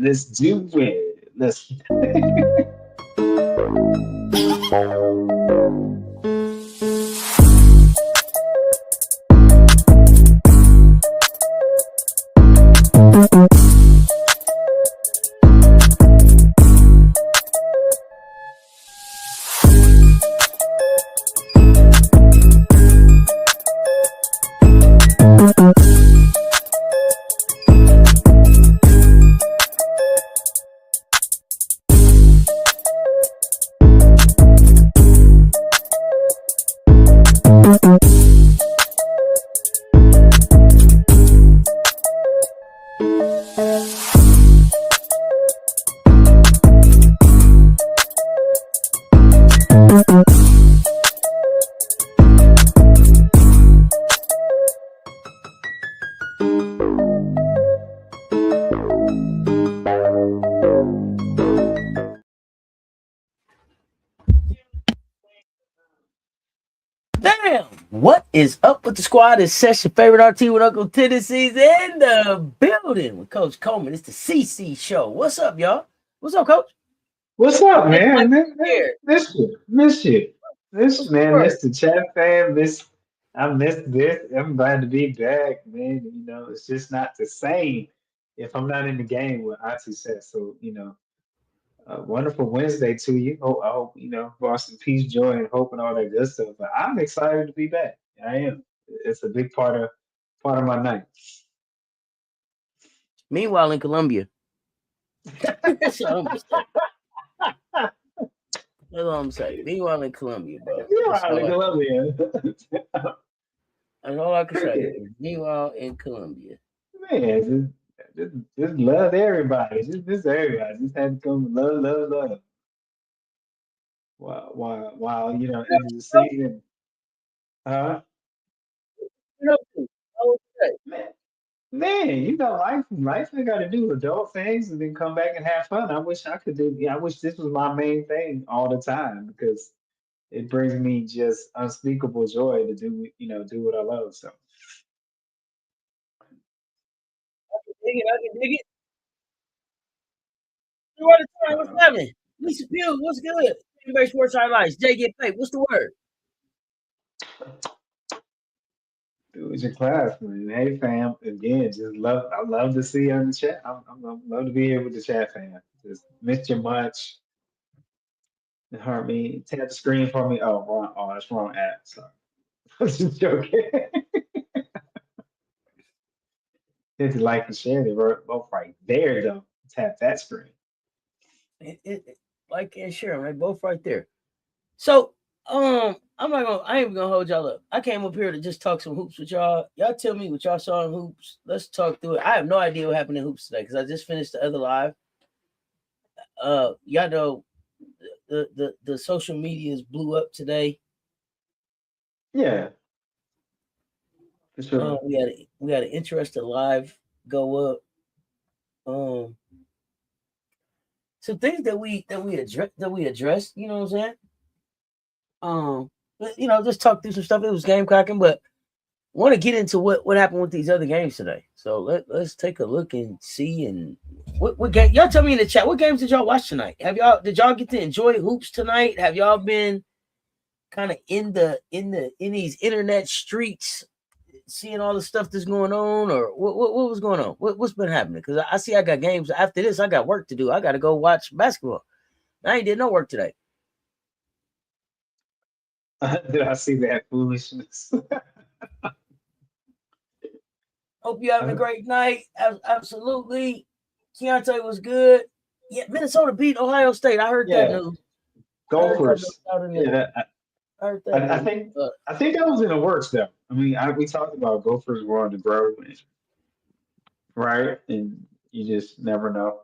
Let's do it. Let's. Damn! What is up with the squad? It's Session Favorite RT with Uncle Tennessee's in the building with Coach Coleman. It's the CC show. What's up, y'all? What's up, Coach? What's I up, like man? Mike here. Miss you. What's This the man, word? miss the chat fam. I missed this. I'm glad to be back, man. It's just not the same if I'm not in the game with Atu says. So, a wonderful Wednesday to you. I hope, brought some peace, joy, and hope and all that good stuff. But I'm excited to be back. I am. It's a big part of my night. Meanwhile, in Colombia. That's all I'm saying. That's all I'm saying. Meanwhile, in Colombia, bro. You That's are all in I can, Colombia. that's all I can say. Meanwhile, in Colombia. Man, just love everybody. Just everybody. Just had to come love, love, love. While in the season, huh? You know, I would say, Man, man, life I got to do adult things and then come back and have fun. I wish I could do. Yeah, I wish this was my main thing all the time because it brings me just unspeakable joy to do what I love. So dig it, I can dig it. What the time? What's uh, happening? Lisa Pugh, what's good? Everybody Sports Highlights. Jay get paid. What's the word? it was your class, man. Hey, fam. Again, I love to see you on the chat. I'm love to be here with the chat, fam. Just missed you much. It hurt me. Tap the screen for me. Oh, wrong. Oh, that's wrong app. Sorry. I was just joking. Hit the like and share. They were both right there, though. Tap that screen. Like and share, right? Both right there. So, I ain't even gonna hold y'all up. I came up here to just talk some hoops with y'all. Y'all tell me what y'all saw in hoops. Let's talk through it. I have no idea what happened in hoops today because I just finished the other live. Y'all know the social medias blew up today. Yeah, for sure. We had an interesting live go up. Um, some things that we addressed. You know what I'm saying? Just talk through some stuff. It was game cracking, but want to get into what happened with these other games today. So let's take a look and see and what game y'all tell me in the chat. What games did y'all watch tonight? Did y'all get to enjoy hoops tonight? Have y'all been kind of in these internet streets seeing all the stuff that's going on, or what was going on? What's been happening? Because I see I got games after this. I got work to do. I got to go watch basketball. I ain't did no work today. Did I see that foolishness? Hope you having a great night. Absolutely. Keontae was good. Yeah, Minnesota beat Ohio State. I heard that Yeah, news. I heard that news Gophers. out in Yeah, the. I heard that I news. think I think that was in the works though. I mean, we talked about Gophers were on the grow, right? And you just never know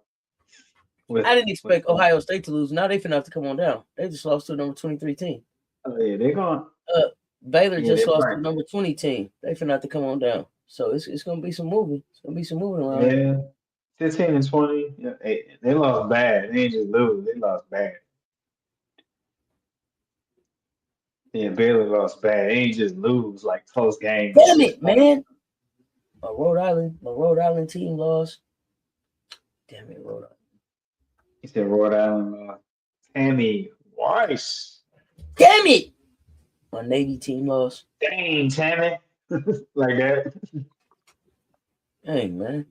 I with didn't with. expect Ohio State to lose. Now they finna have to come on down. They just lost to the number 23 team. Oh yeah, they're going. Uh, Baylor Yeah, just they're lost to right. the number 20 team. They finna have to come on down. So it's gonna be some moving. It's gonna be some moving around here. Yeah, 15 and 20. Yeah, they lost bad. They didn't just lose. They lost bad. Yeah, Baylor lost bad. They ain't just lose like close games, Damn six it, points. man! My Rhode Island team lost. Damn it, Rhode Island. He said Rhode Island. Tammy Weiss. Damn it! My Navy team lost. Dang, Tammy. Like that. Hey man.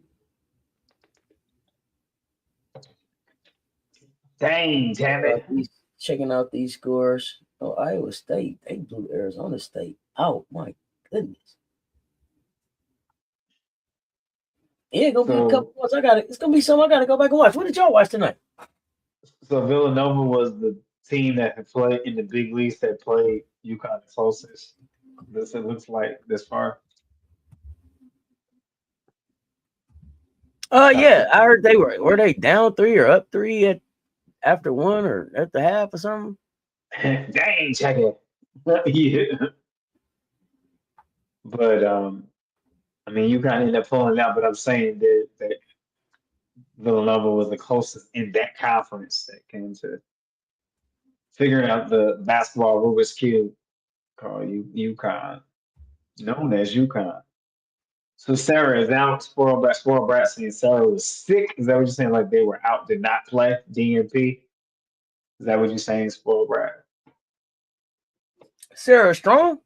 Dang, Tammy. Checking out these scores. Oh, Iowa State. They blew Arizona State. Oh my goodness. Yeah, gonna be a couple So, months. It's gonna be something I gotta go back and watch. What did y'all watch tonight? so Villanova was the team that had played in the big leagues that played UConn the closest. This it looks like this far. Top Yeah, I 15. heard they were they down 3 or up 3 at after 1 or at the half or something. Dang, check it. Yeah. But I mean, you kind of end up pulling it out. But I'm saying that Villanova was the closest in that conference that came to figuring out the basketball Rubik's cube called UConn, known as UConn. So Sarah is out. Spoiled brat saying Sarah was sick. Is that what you're saying? Like they were out, did not play DNP? Is that what you're saying, spoiled brat? Sarah Strong?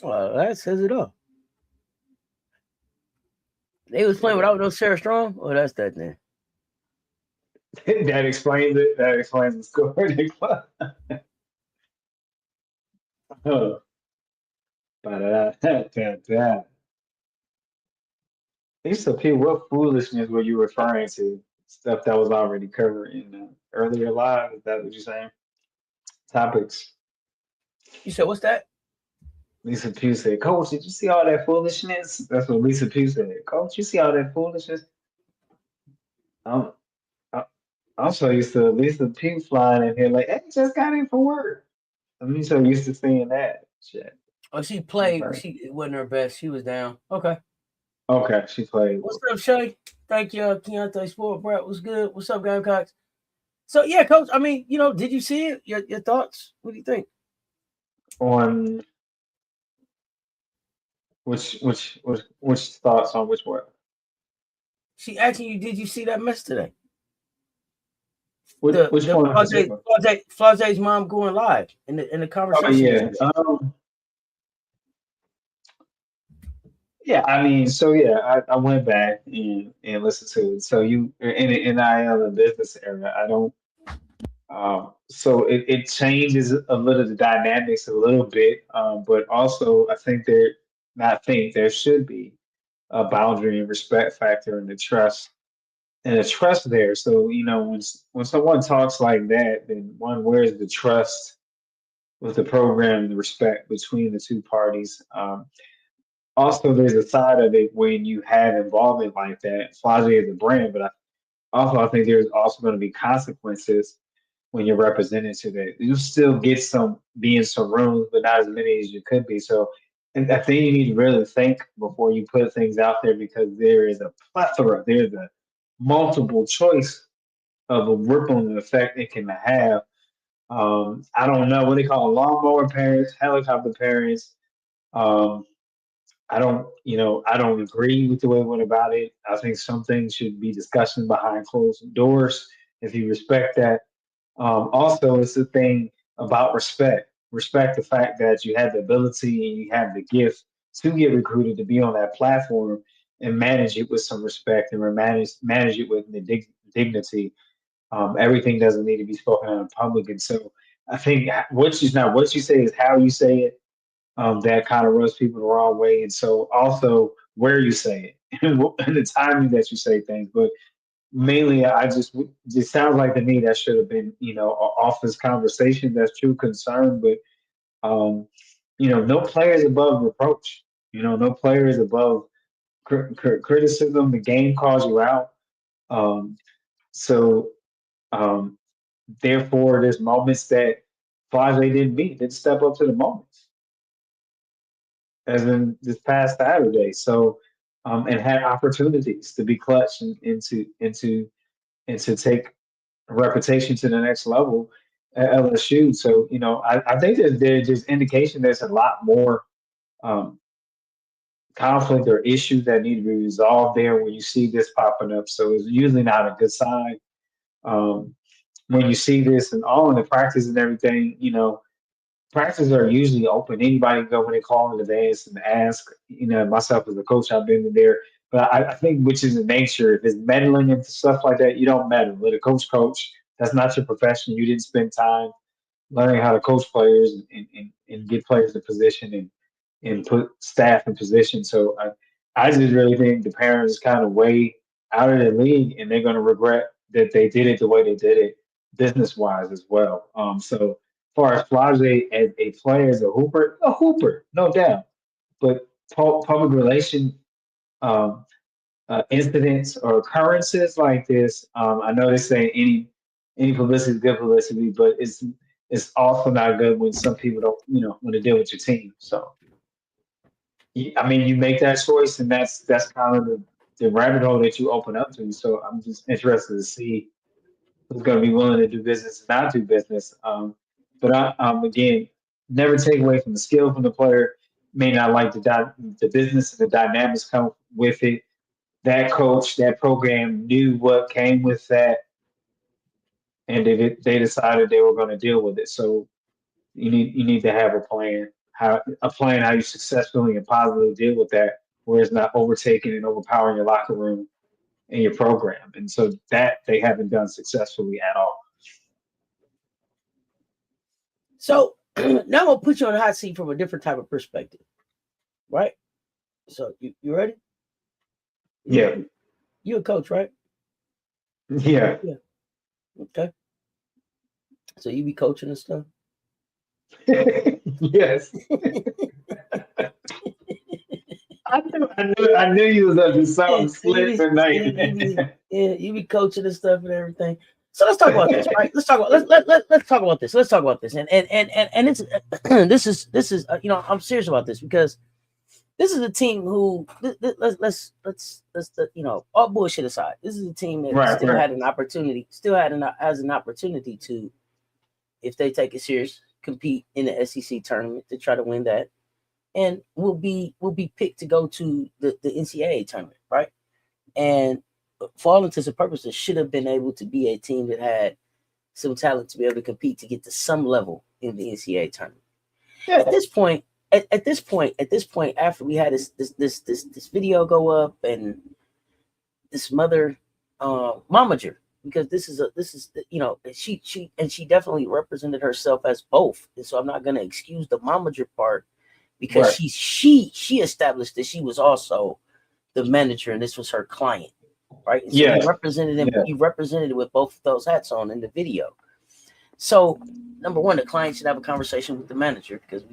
Well, that says it all. They was playing Yeah. without no Sarah Strong? Oh, that's that then. That explains it. That explains the score. Oh, ba-da-da-da-da-da. Lisa P, what foolishness were you referring to? Stuff that was already covered in earlier live? Is that what you're saying? Topics. You said what's that? Lisa Pugh said, Coach, did you see all that foolishness? That's what Lisa Pugh said. Coach, you see all that foolishness? I'm, I- I'm so used to Lisa Pugh flying in here like, hey, just got in from work. I'm so used to seeing that shit. Oh, she played. Okay. It wasn't her best. She was down. Okay. Okay, she played. What's up, Shay? Thank you, Keontae Sport Brett. What's good? What's up, Gamecocks? So yeah, coach. I mean, did you see it? Your thoughts? What do you think? On which thoughts on which one? She asking you, did you see that mess today? Which The one in particular? Flage's mom going live in the Oh conversation yeah. yesterday. Yeah, I mean, so yeah, I went back and listened to it. So you in I am a business area. I don't so it changes a little the dynamics a little bit. But also I think there not think there should be a boundary and respect factor and the trust and the trust there. So, when someone talks like that, then one where's the trust with the program and the respect between the two parties. Also, there's a side of it when you have involvement like that. Flage is a brand, but I think there's also going to be consequences when you're represented to that. You still get some be in some rooms, but not as many as you could be. So, and I think you need to really think before you put things out there because there is a plethora, there's a multiple choice of a rippling effect it can have. I don't know what they call lawnmower parents, helicopter parents. Um, I don't agree with the way it went about it. I think some things should be discussion behind closed doors. If you respect that, also it's the thing about respect. Respect the fact that you have the ability and you have the gift to get recruited to be on that platform and manage it with some respect and manage it with the dignity. Everything doesn't need to be spoken out in public, and so I think what you say is how you say it that kind of rubs people the wrong way. And so also where you say it and the timing that you say things. But mainly, it sounds like to me that should have been, office conversation. That's true concern. But, no player is above reproach. No player is above criticism. The game calls you out. Um, so, um, therefore, there's moments that Flage didn't step up to the moments as in this past Saturday. So, and had opportunities to be clutch and to take a reputation to the next level at LSU. So, I think there's indication there's a lot more um, conflict or issues that need to be resolved there when you see this popping up. So it's usually not a good sign. Um, when you see this and all in the practice and everything, practices are usually open. Anybody can go when they call in advance and ask. Myself as a coach, I've been in there. But I think which is the nature. If it's meddling and stuff like that, you don't meddle. Let a coach coach. That's not your profession. You didn't spend time learning how to coach players and get players in position and put staff in position. So I just really think the parents kind of way out of the league and they're going to regret that they did it the way they did it business wise as well. So as far as Flage as a player, as a hooper, no doubt. But public relation um, incidents or occurrences like this, I know they say any publicity is good publicity, but it's also not good when some people don't, want to deal with your team. So I mean, you make that choice, and that's kind of the rabbit hole that you open up to. So I'm just interested to see who's going to be willing to do business and not do business. But again, never take away from the skill from the player. May not like the business and the dynamics come with it. That coach, that program knew what came with that, and they decided they were going to deal with it. So you need to have a plan how you successfully and positively deal with that, where it's not overtaking and overpowering your locker room and your program. And so that they haven't done successfully at all. So now I'm gonna put you on the hot seat from a different type of perspective, right? So you ready? You Yeah, ready? You a coach, right? yeah, Yeah. Okay. So you be coaching and stuff. yes. I knew you was up to Yeah, something slick tonight. you be coaching and stuff and everything. So let's talk about this, right? Let's talk about let's talk about this. Let's talk about this. And it's this is I'm serious about this because this is a team who let's all bullshit aside. This is a team that Right, still right, had an opportunity, has an opportunity to, if they take it serious, compete in the SEC tournament to try to win that, and will be picked to go to the NCAA tournament, right? And for all intents and purposes, should have been able to be a team that had some talent to be able to compete to get to some level in the NCAA tournament. At yeah. this point, at this point, after we had this video go up and this mother momager, because this is she definitely represented herself as both, and so I'm not going to excuse the momager part because Right. she established that she was also the manager and this was her client, right? And so Yes. Yeah. you represented it with both of those hats on in the video. So number one, the client should have a conversation with the manager because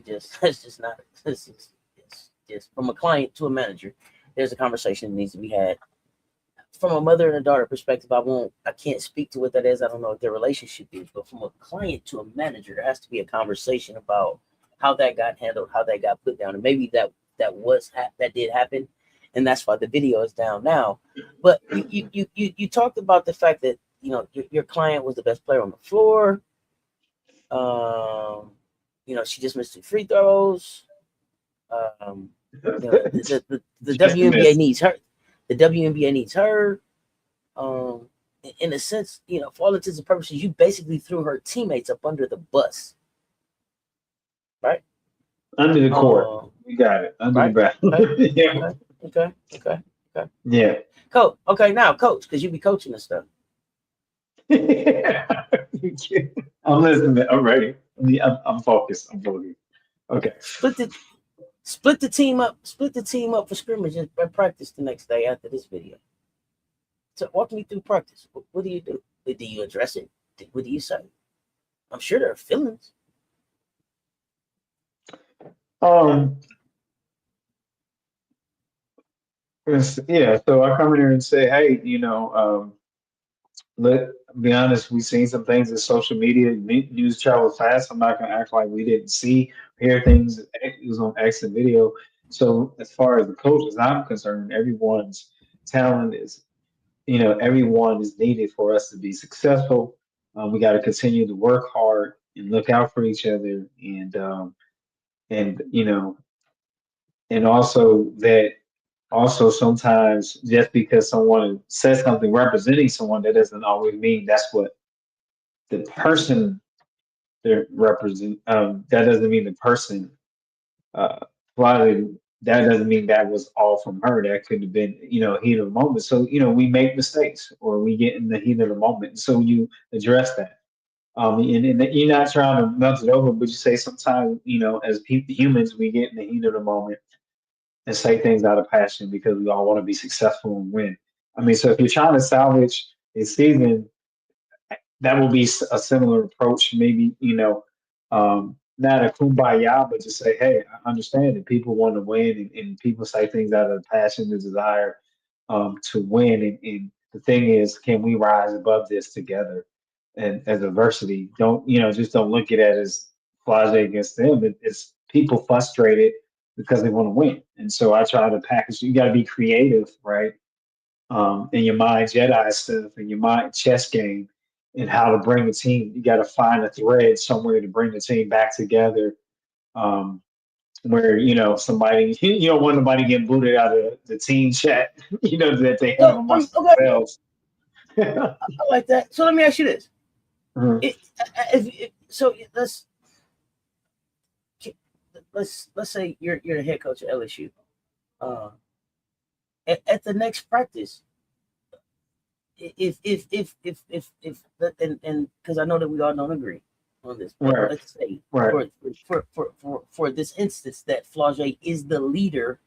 that's just not it's just from a client to a manager. There's a conversation that needs to be had. From a mother and a daughter perspective, I can't speak to what that is. I don't know what their relationship is, but from a client to a manager, there has to be a conversation about how that got handled, how that got put down, and maybe that did happen, and that's why the video is down now. But you talked about the fact that your client was the best player on the floor. Um, she just missed two free throws. Um, the Just a WNBA miss. needs her. The WNBA needs her. Um, in a sense, for all intents and purposes, you basically threw her teammates up under the bus, right? Under the court. Um, We got it. Under the right? bat. Okay, Yeah. okay. Yeah. Coach, okay, now coach, because you be coaching and stuff. I'm listening. I'm ready. I'm focused. I'm focused. Okay. Split the split the team up. Split the team up for scrimmage and practice the next day after this video. So walk me through practice. What do you do? Do you address it? What do you say? I'm sure there are feelings. Um. Yeah. So I come in here and say, hey, let be honest. We've seen some things in social media. News travels fast. I'm not gonna act like we didn't see, hear things. It was on X and video. So as far as the coaches, I'm concerned, everyone's talent is everyone is needed for us to be successful. We got to continue to work hard and look out for each other, and and also that also sometimes just because someone says something representing someone, that doesn't always mean that's what the person they represent. That doesn't mean the person. Uh, probably that doesn't mean that was all from her. That could have been, heat of the moment. So, we make mistakes or we get in the heat of the moment. So you address that. And you're not trying to melt it over, but you say sometimes, as humans, we get in the heat of the moment and say things out of passion because we all want to be successful and win. I mean, so if you're trying to salvage a season, that will be a similar approach. Maybe, not a kumbaya, but just say, hey, I understand that people want to win and people say things out of passion, the desire to win. And the thing is, can we rise above this together? And as adversity, just don't look at it as Flage against them. It's people frustrated because they want to win. And so I try to package, you got to be creative, right? In your mind Jedi stuff and your mind chess game and how to bring the team. You got to find a thread somewhere to bring the team back together. Um, where somebody you don't want nobody getting booted out of the team chat, that they have So amongst okay, themselves. I like that. So let me ask you this: Mhm. so let's say you're the head coach at LSU. Uh, at the next practice, and because I know that we all don't agree on this, but Right, let's say right, for this instance that Flage is the leader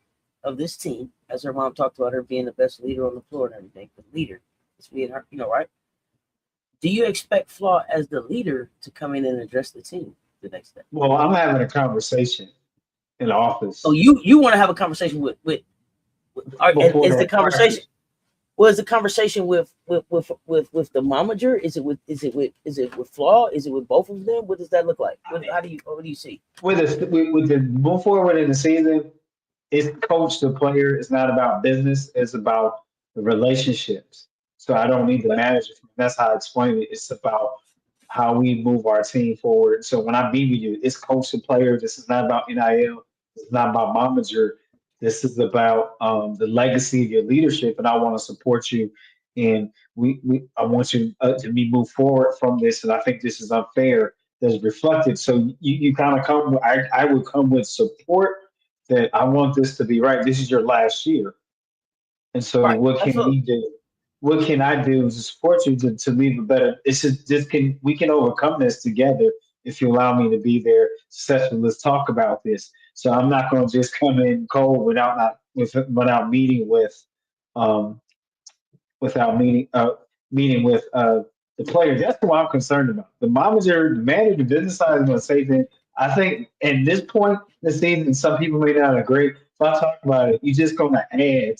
of this team, as her mom talked about her being the best leader on the floor and everything, the leader is being her, right? Do you expect Flaw as the leader to come in and address the team the next day? well, I'm having a conversation in the So office you want to have a conversation and before is the that conversation practice. was the conversation with the momager? Is it with Flaw? Is it with both of them? What does that look like? What do you see? With the move forward in the season, it's coach to player. It's not about business. It's about the relationships. So I don't need the Okay. manager. That's how I explain it. It's about how we move our team forward. So when I meet with you, it's coach to player. This is not about NIL. It's not about momager. This is about the legacy of your leadership, and I want to support you. And I want you to me move forward from this. And I think this is unfair. That's reflected. So you kind of come. I would come with support that I want this to be right. This is your last year. And so Right. what can Absolutely. we do? What can I do to support you to leave a better it's just this can we can overcome this together if you allow me to be there successful. Let's talk about this. So I'm not gonna just come in cold without meeting um meeting with the player. That's what I'm concerned about. The manager, the business side is going to say things. I think at this point in the season, some people may not agree. If I talk about it, you're just going to add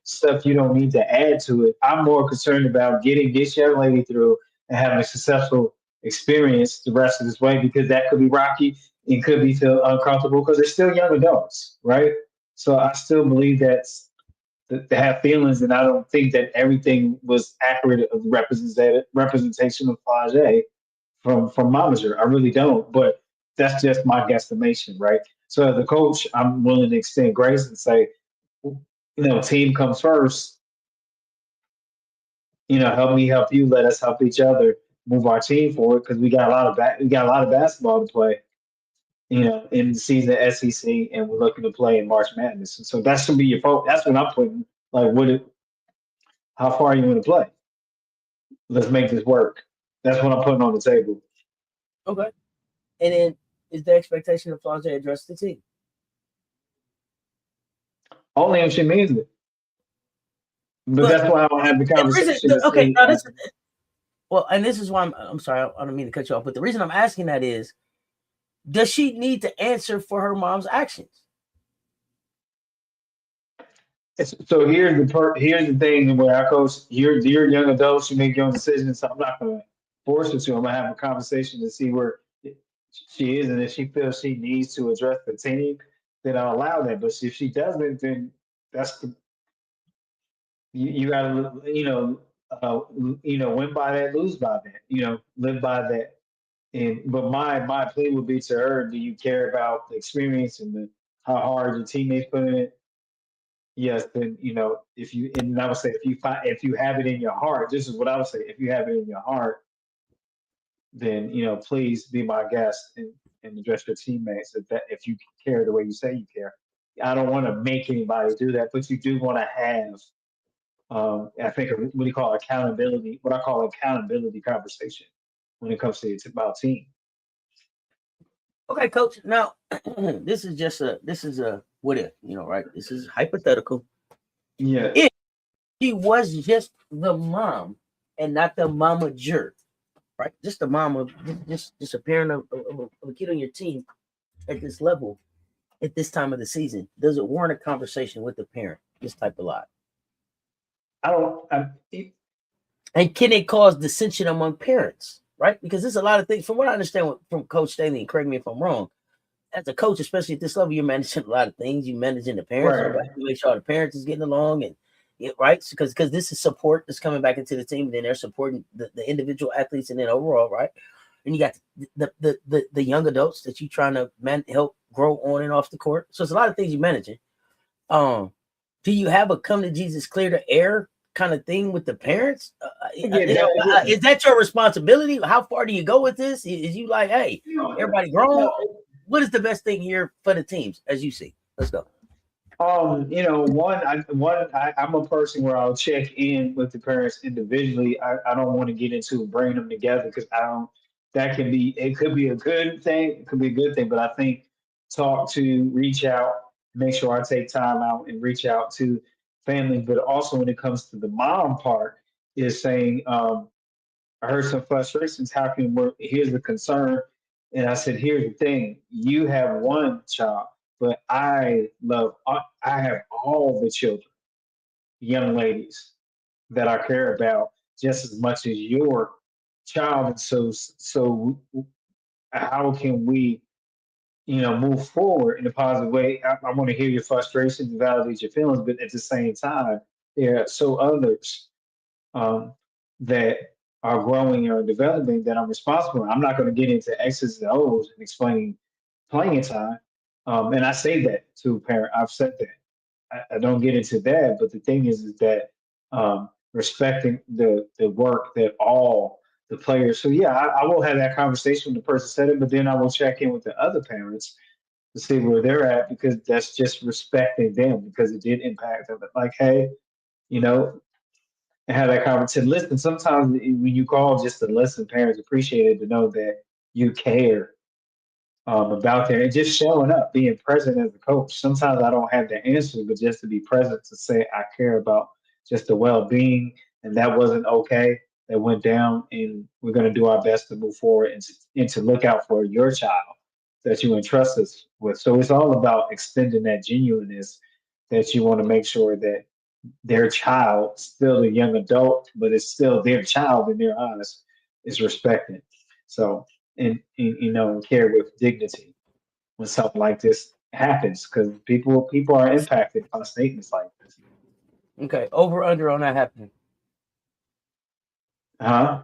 stuff you don't need to add to it. I'm more concerned about getting this young lady through and having a successful experience the rest of this way because that could be rocky and could be feel uncomfortable because they're still young adults, right? So I still believe to have feelings, and I don't think that everything was accurate of the representation of Flage from Momager. I really don't, but that's just my guesstimation, right? So as a coach, I'm willing to extend grace and say, team comes first. Help me help you. Let us help each other move our team forward because we got a lot of basketball to play. In the season SEC, and we're looking to play in March Madness. And so that should be your focus. That's what I'm putting. Like, how far you want to play? Let's make this work. That's what I'm putting on the table. Okay. And then is the expectation of Flage address the team? Only if she means it. But But that's why I don't have the and the reason, conversation to okay, see. now this well, and this is why I'm sorry, I don't mean to cut you off, but the reason I'm asking that is, does she need to answer for her mom's actions? So here's the thing where I coach. You're young adults. You make your own decisions. So I'm not going to force her to. I'm going to have a conversation to see where she is, and if she feels she needs to address the team, then I'll allow that. But if she doesn't, then that's you got to win by that, lose by that. Live by that. And but my plea would be to her: do you care about the experience and how hard your teammates put in it, yes, then if you and I would say if you have it in your heart, this is what I would say. If you have it in your heart, then please be my guest and address your teammates if you care the way you say you care. I don't want to make anybody do that, but you do want to have I think what do you call accountability? What I call accountability conversation when it comes to it's about team. Okay, coach. Now, this is a what if, right? This is hypothetical. Yeah, If she was just the mom and not the mama jerk, right? Just the mom of just a parent of a kid on your team at this level, at this time of the season, does it warrant a conversation with the parent? This type of lie, I don't. I, and can it cause dissension among parents? Right? Because there's a lot of things. From what I understand from Coach Staley, and correct me if I'm wrong, as a coach, especially at this level, you're managing a lot of things. You're managing the parents. You right. have to make sure the parents is getting along and right, because this is support that's coming back into the team. And then they're supporting the individual athletes, and then overall, right. And you got the young adults that you're trying to help grow on and off the court. So it's a lot of things you're managing. Do you have a come to Jesus, clear the air kind of thing with the parents? Is that your responsibility? How far do you go with this? Is you like, hey, everybody grown? What is the best thing here for the teams as you see? Let's go. I'm a person where I'll check in with the parents individually. I don't want to get into bringing them together because I don't. It could be a good thing, it could be a good thing, but I think reach out, make sure I take time out and reach out to family. But also when it comes to the mom part, is saying, I heard some frustrations. How can work? Here's the concern. And I said, here's the thing. You have one child, but I have all the children, young ladies that I care about just as much as your child. And so how can we, move forward in a positive way? I want to hear your frustrations, validate your feelings, but at the same time, there are so others um, that are growing or developing that I'm responsible. I'm not going to get into X's and O's and explaining playing time. And I say that to a parent. I've said that. I don't get into that, but the thing is that respecting the work that all the players. So yeah, I will have that conversation with the person said it, but then I will check in with the other parents to see where they're at because that's just respecting them because it did impact them. Like, hey, you know, and have that conversation. Listen, sometimes when you call just to listen, parents appreciate it to know that you care about that and just showing up, being present as a coach. Sometimes I don't have the answer, but just to be present to say I care about just the well-being, and that wasn't okay. That went down, and we're going to do our best to move forward and to look out for your child that you entrust us with. So it's all about extending that genuineness that you want to make sure that their child, still a young adult, but it's still their child in their eyes, is respected. So, and care with dignity when something like this happens, because people are impacted by statements like this. Okay, over under on that happening. Huh?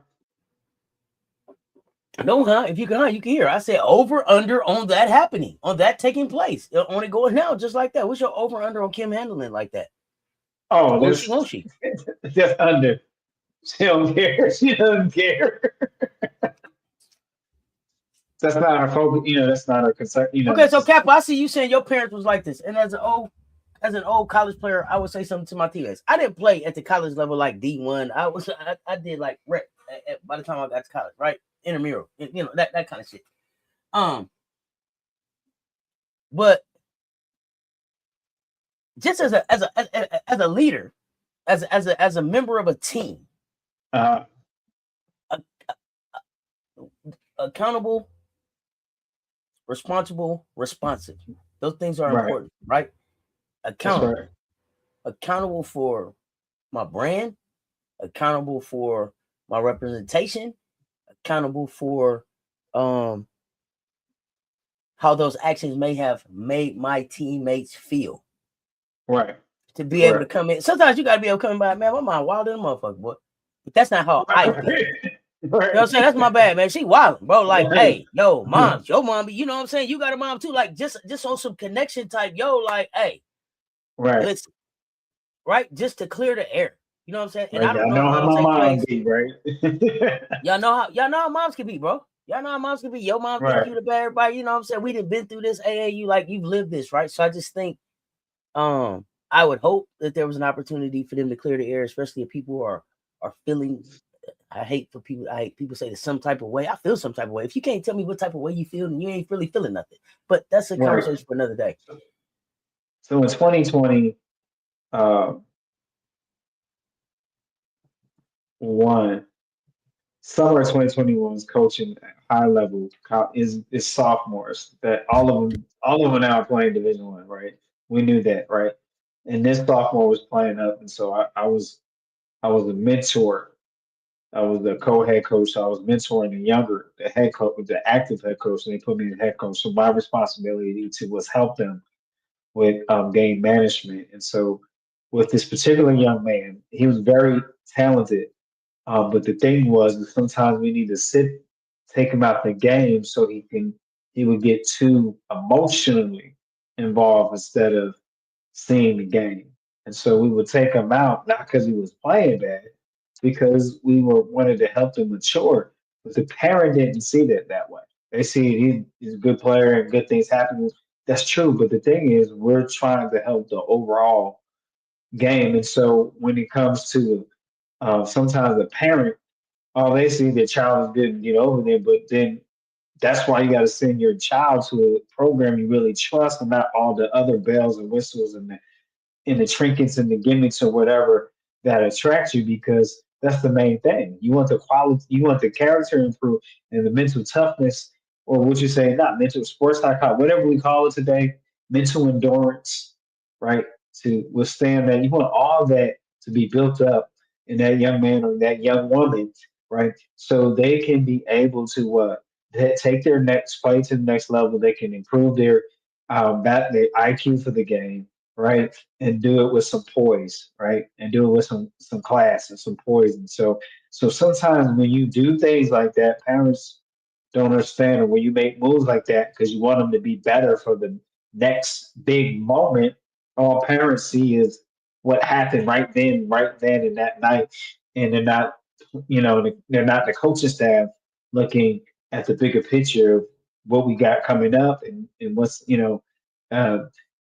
No, if you can, you can hear. I said over under on that happening, on that taking place, on it going now, just like that. What's your over under on Kim handling like that? Oh, Won't she? this Won't she? just under. She don't care. She doesn't care. That's not her focus. That's not her concern. Okay, so Cap, I see you saying your parents was like this, and as an old college player, I would say something to my teammates. I didn't play at the college level like D1. I did like rep by the time I got to college, right? Intramural, that kind of shit. But just as a leader, as a member of a team, uh, accountable, responsible, responsive. Those things are right. important, right? That's Accountable. right. Accountable for my brand, accountable for my representation, accountable for how those actions may have made my teammates feel. Right. To be able to Correct. come in. Sometimes you gotta be able to come by, man, my mind wild as a motherfucker, boy. But that's not how I feel. You know what I'm saying? That's my bad, man. She wild, bro. Like, Right. hey, yo, moms, your mom, you know what I'm saying? You got a mom too. Like, just on some connection type, yo, like, hey, Right. listen, right? Just to clear the air. You know what I'm saying? And Right. I don't Y'all know if know how that'll my take mom place. be, right? Y'all know how moms can be, bro. Y'all know how moms can be. Your mom think Right. you the bad everybody. You know what I'm saying? We done been through this AAU, like you've lived this, right? So I just think I would hope that there was an opportunity for them to clear the air, especially if people are feeling. I hate people say that some type of way. I feel some type of way. If you can't tell me what type of way you feel, then you ain't really feeling nothing. But that's a Right. conversation for another day. So in 2020, uh, one summer of 2021 was coaching at high level is sophomores that all of them now are playing Division One, right? We knew that, right? And this sophomore was playing up, and so I was a mentor. I was the co-head coach. So I was mentoring the head coach, the active head coach, and they put me in head coach. So my responsibility to was help them with game management. And so with this particular young man, he was very talented. But the thing was, that sometimes we need to take him out the game so he would get too emotionally involved instead of seeing the game. And so we would take him out, not because he was playing bad, because we were wanted to help him mature. But the parent didn't see that way. They see he's a good player and good things happen. That's true. But the thing is, we're trying to help the overall game. And so when it comes to sometimes the parent, oh, they see their child didn't get over there, but then that's why you got to send your child to a program you really trust and not all the other bells and whistles and the trinkets and the gimmicks or whatever that attract you because that's the main thing. You want the quality, you want the character improve and the mental toughness, or would you say not mental sports psychology, whatever we call it today, mental endurance, right? To withstand that. You want all that to be built up in that young man or that young woman, right? So they can be able to take their next play to the next level. They can improve their IQ for the game, right? And do it with some poise, right? And do it with some class and some poise. And so sometimes when you do things like that, parents don't understand, or when you make moves like that because you want them to be better for the next big moment, all parents see is what happened right then and that night, and they're not the coaching staff looking at the bigger picture of what we got coming up and what's uh,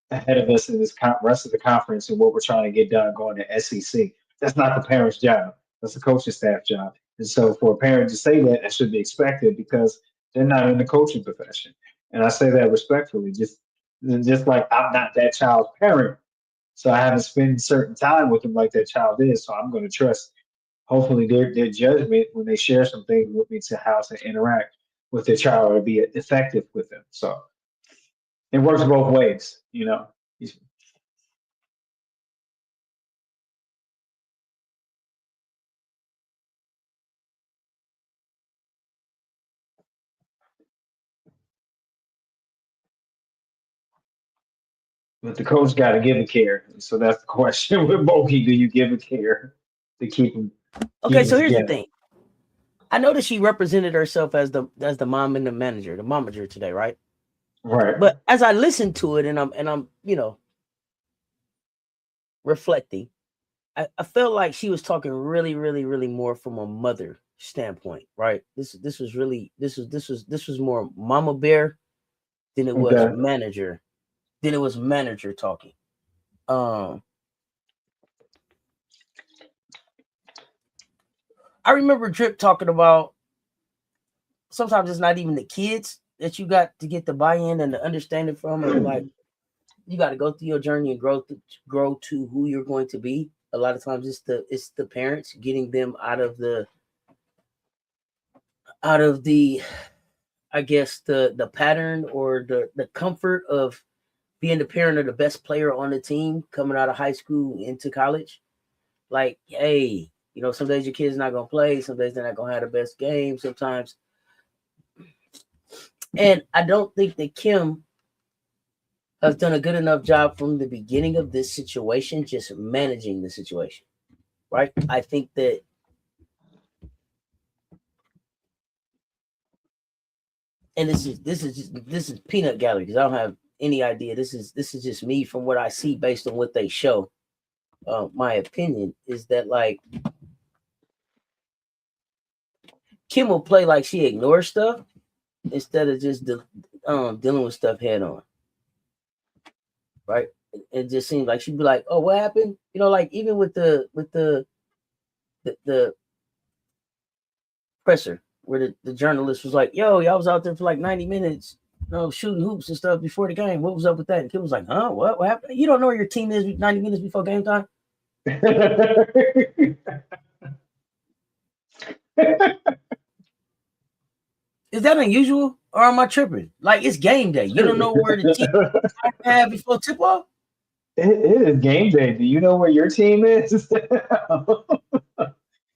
ahead of us in this rest of the conference and what we're trying to get done going to SEC. That's not the parents' job. That's the coaching staff job. And so for a parent to say that, that should be expected because they're not in the coaching profession. And I say that respectfully, just like I'm not that child's parent, so I haven't spent certain time with them like that child is. So I'm going to trust, hopefully, their judgment when they share some things with me to how to interact with their child or be effective with them. So it works both ways. But the coach got to give a care. So that's the question with Moki. Do you give a care to keep Okay, them so here's the together? thing. I know that she represented herself as the mom and the manager, the momager today, right? Right. But as I listened to it and I'm reflecting, I felt like she was talking really, really, really more from a mother standpoint, right? This was more mama bear than it was Okay. manager talking. Um, I remember Drip talking about sometimes it's not even the kids that you got to get the buy-in and the understanding from, and like you got to go through your journey and grow to who you're going to be. A lot of times it's the parents getting them out of the I guess the pattern or the comfort of being the parent of the best player on the team coming out of high school into college. Like, hey, some days your kid's not gonna play, some days they're not gonna have the best game sometimes. And I don't think that Kim has done a good enough job from the beginning of this situation, just managing the situation. Right. I think that and this is peanut gallery because I don't have any idea. This is just me from what I see based on what they show. My opinion is that like Kim will play like she ignores stuff instead of just dealing with stuff head on, right? It just seems like she'd be like, "Oh, what happened?" You know, like even with the presser where the journalist was like, "Yo, y'all was out there for like 90 minutes, shooting hoops and stuff before the game. What was up with that?" And Kim was like, "Huh? What happened? You don't know where your team is 90 minutes before game time? Is that unusual, or am I tripping? Like it's game day. You don't know where the team had before tip off? It is game day. Do you know where your team is?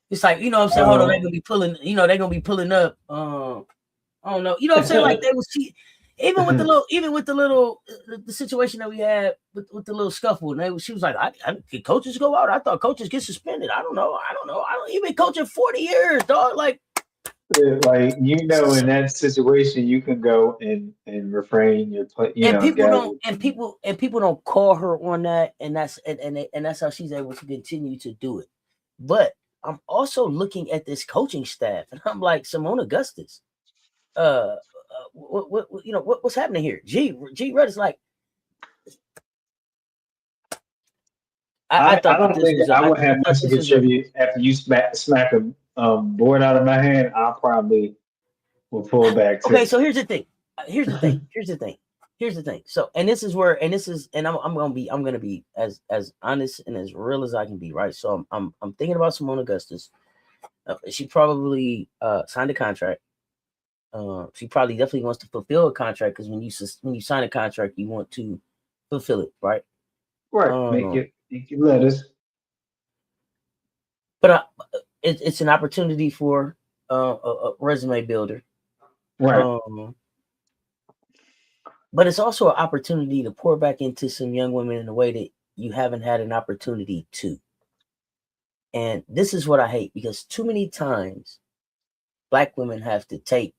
It's like, you know what I'm saying? Hold on, they're um, gonna be pulling, they're gonna be pulling up. I don't know. You know what I'm saying? Like they was even with the little the situation that we had with the little scuffle, and she was like, Can coaches go out? I thought coaches get suspended. I don't know. I don't even coaching 40 years, dog. Like like in that situation, you can go and refrain your play. and people Guys. don't and people don't call her on that, and that's how she's able to continue to do it. But I'm also looking at this coaching staff, and I'm like, Simone Augustus, what's happening here? G Red is like, I I thought that don't this think was I I would have thought much to this was a contribute after you smack a board out of my hand. I probably will pull back okay. too. So here's the thing. Here's the thing. So and this is where and this is and I'm gonna be as honest and as real as I can be, right? So I'm thinking about Simone Augustus. She probably signed a contract. She probably definitely wants to fulfill a contract because when you sign a contract, you want to fulfill it, right? Right, Um, make it letters. but it's an opportunity for a resume builder. Right, Um, but it's also an opportunity to pour back into some young women in a way that you haven't had an opportunity to. And this is what I hate because too many times black women have to take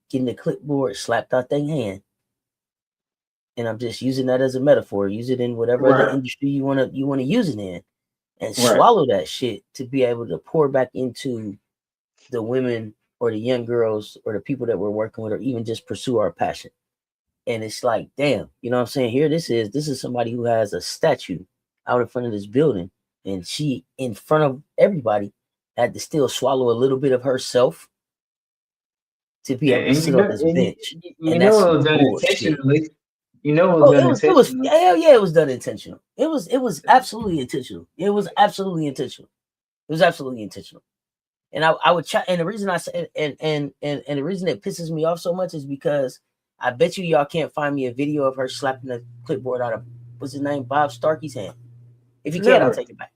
getting the clipboard slapped out their hand. And I'm just using that as a metaphor. Use it in whatever other right, industry you wanna use it in, and right. swallow that shit to be able to pour back into the women or the young girls or the people that we're working with, or even just pursue our passion. And it's like, damn, you know what I'm saying? Here, this is somebody who has a statue out in front of this building, and she, in front of everybody, had to still swallow a little bit of herself to be able to And sit on this bench, you and know that's it some was done bullshit. intentionally. You know it was Oh, done it was intentionally. yeah, yeah, it was done intentional. It was absolutely intentional. It was absolutely intentional. It was absolutely intentional. And I would chat, and the reason I say and the reason it pisses me off so much is because I bet you y'all can't find me a video of her slapping the clipboard out of what's his name, Bob Starkey's hand. If you can, I'll Never, take it back.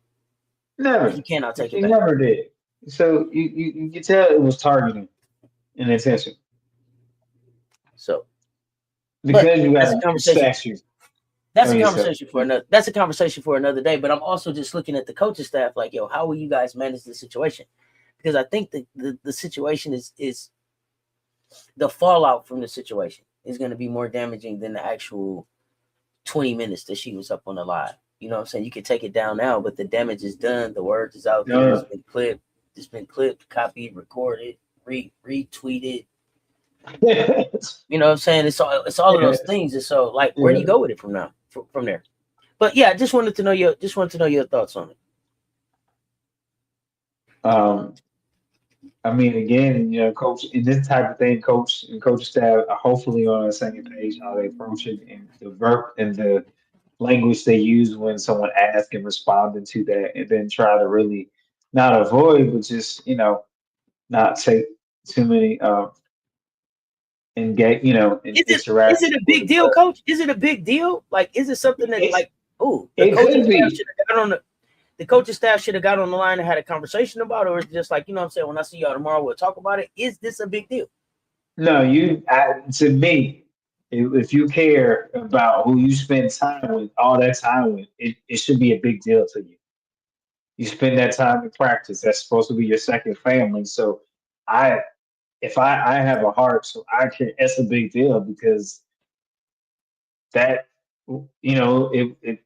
If never. you can, I'll take it She back. never did. So you can tell it was targeting and intention So, but because you got that's a a conversation. statue That's of a yourself. conversation for another. That's a conversation for another day. But I'm also just looking at the coaching staff, like, yo, how will you guys manage the situation? Because I think the situation is the fallout from the situation is going to be more damaging than the actual 20 minutes that she was up on the live. You know what I'm saying? You can take it down now, but the damage is done. The words is out there. Done. It's been clipped, copied, recorded, retweeted. You know what I'm saying? It's all of those Yeah, things. And so, like, where do yeah. you go with it from now? From there. But yeah, I just wanted to know your thoughts on it. Um, I mean, again, coach, in this type of thing, coach and coach staff are hopefully on the same page how they approach it and the verb and the language they use when someone asks and responding to that, and then try to really not avoid, but just not take too many engage, Is it is it interactions a with big the deal, player. coach? Is it a big deal? Like, is it something that It's like, oh, the it coaching could staff be. should have got on the coaching staff should have got on the line and had a conversation about it, or is it just like, you know what I'm saying, when I see y'all tomorrow, we'll talk about it? Is this a big deal? No, to me, if you care about who you spend time with, all that time with, it should be a big deal to you. You spend that time in practice. That's supposed to be your second family. So I if I have a heart, so I can. It's a big deal because that it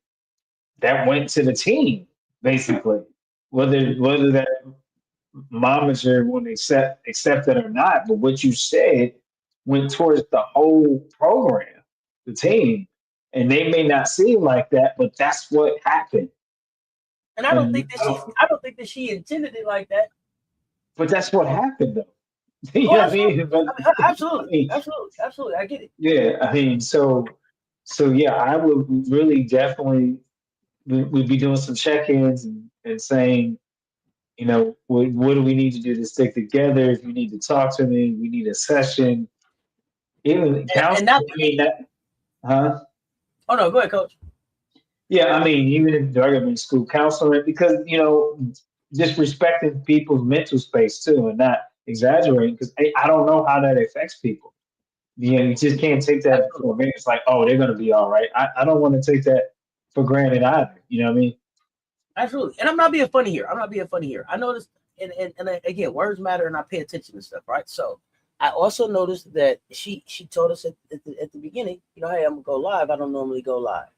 that went to the team basically. Whether that momager want to accept it or not, but what you said went towards the whole program, the team, and they may not see it like that, but that's what happened. And I don't And think that I don't think that she intended it like that. but that's what happened though. You Oh, know what I absolutely. mean? But I Absolutely, mean, absolutely, absolutely. I get it. yeah, I mean, so yeah, I would really definitely we'd be doing some check-ins and saying, what do we need to do to stick together? If you need to talk to me, we need a session. Even And not. counseling, I mean that, huh? Oh no, go ahead, coach. Yeah, I mean, even if they're going to be school counseling, because just respecting people's mental space too, and not exaggerating, because I don't know how that affects people. You just can't take that Absolutely, for granted. It's like, oh, they're going to be all right. I don't want to take that for granted either. You know what I mean? absolutely. And I'm not being funny here. I'm not being funny here. I noticed, and again, words matter, and I pay attention to stuff, right? So I also noticed that she told us at the beginning, hey, I'm gonna go live. I don't normally go live,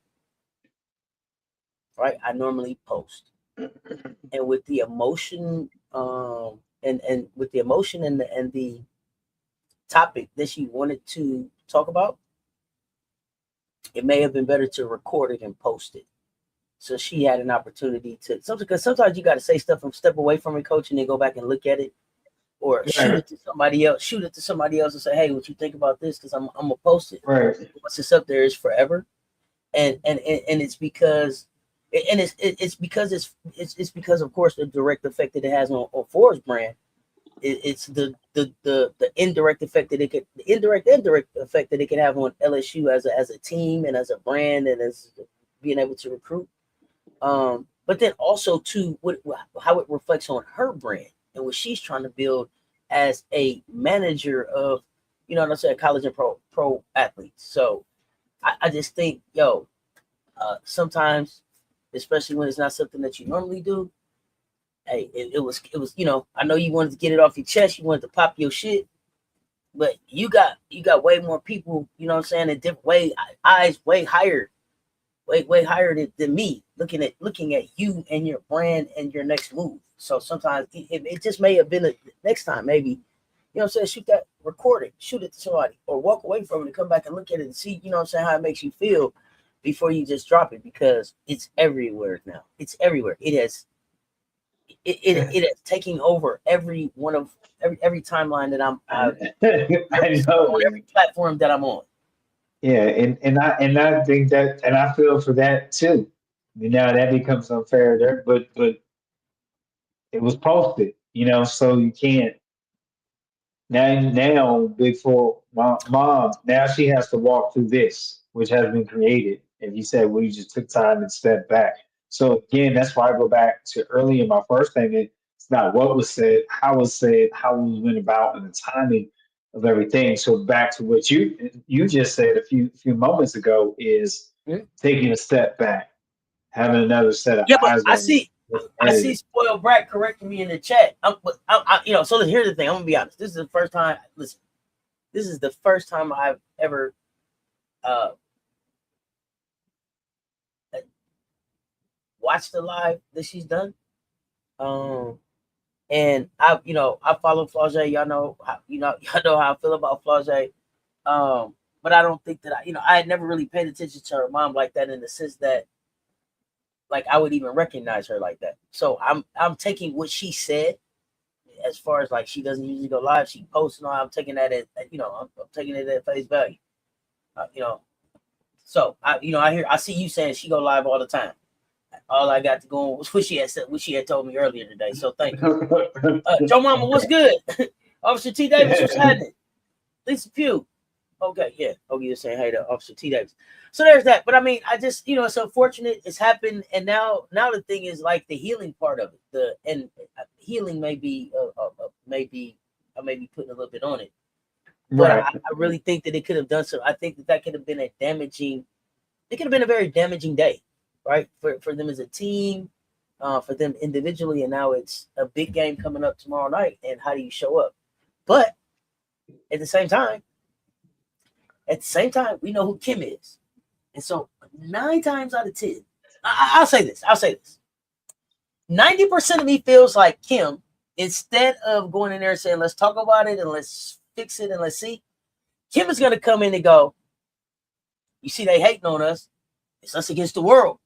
right? I normally post, and with the emotion, and with the emotion and the topic that she wanted to talk about, it may have been better to record it and post it. So she had an opportunity to something, because sometimes you got to say stuff and step away from it, coach, and then go back and look at it, or shoot Right, it to somebody else. Shoot it to somebody else and say, "Hey, what you think about this?" Because I'm gonna post it. right. Once it's up there, it's forever, and it's because, and it's because of course the direct effect that it has on Ford's brand. It's the indirect effect that it could, the indirect effect that it could have on LSU as a team and as a brand and as being able to recruit. But then also to how it reflects on her brand and what she's trying to build as a manager of, what I'm saying, college and pro athletes. So I just think, sometimes, especially when it's not something that you normally do, hey, it was, I know you wanted to get it off your chest, you wanted to pop your shit, but you got way more people, what I'm saying, in different way eyes way higher, way higher than me, looking at you and your brand and your next move. So sometimes it just may have been a next time, maybe, what I'm saying, shoot that, record it, shoot it to somebody, or walk away from it and come back and look at it and see, what I'm saying, how it makes you feel before you just drop it, because it's everywhere now. It's everywhere. It is taking over every one of every timeline that I know. on every platform that I'm on. Yeah, and I think that, and I feel for that too. That becomes unfair there, but it was posted, so you can't. Now, Big Four mom, now she has to walk through this, which has been created. And you said, well, you just took time and stepped back. So again, that's why I go back to early in my first thing. It's not what was said, how we went about, and the timing of everything. So back to what you just said a few moments ago is Mhm. taking a step back, having another set of Yeah, but eyes I on you. see. Looking I at see it. spoiled brat correcting me in the chat. So here's the thing. I'm gonna be honest. This is the first time. Listen, this is the first time I've ever uh watched the live that she's done. Um, and I follow Flage. Y'all know how y'all know how I feel about Flage. But I don't think that I had never really paid attention to her mom like that, in the sense that, like, I would even recognize her like that. So I'm taking what she said, as far as, like, she doesn't usually go live. She posts and all. I'm taking that I'm taking it at face value. Uh, you know, so I see you saying she go live all the time. All I got to go on was what she had said, what she had told me earlier today. So thank you. Joe Mama, what's good? Officer T Davis, what's happening? Lisa Pugh. Okay, yeah. Okay, you're saying hey to Officer T Davis. So there's that. But I mean, I just, it's unfortunate it's happened, and now the thing is, like, the healing part of it. Healing may be maybe I may be putting a little bit on it, but I, Right. I really think that it could have done so. I think that could have been a damaging. It could have been a very damaging day, right, for them as a team, for them individually, and now it's a big game coming up tomorrow night. And how do you show up? But at the same time, we know who Kim is. And so 9 times out of 10, I'll say this. 90% of me feels like Kim, instead of going in there and saying, let's talk about it and let's fix it and let's see, Kim is going to come in and go, you see, they hating on us. It's us against the world.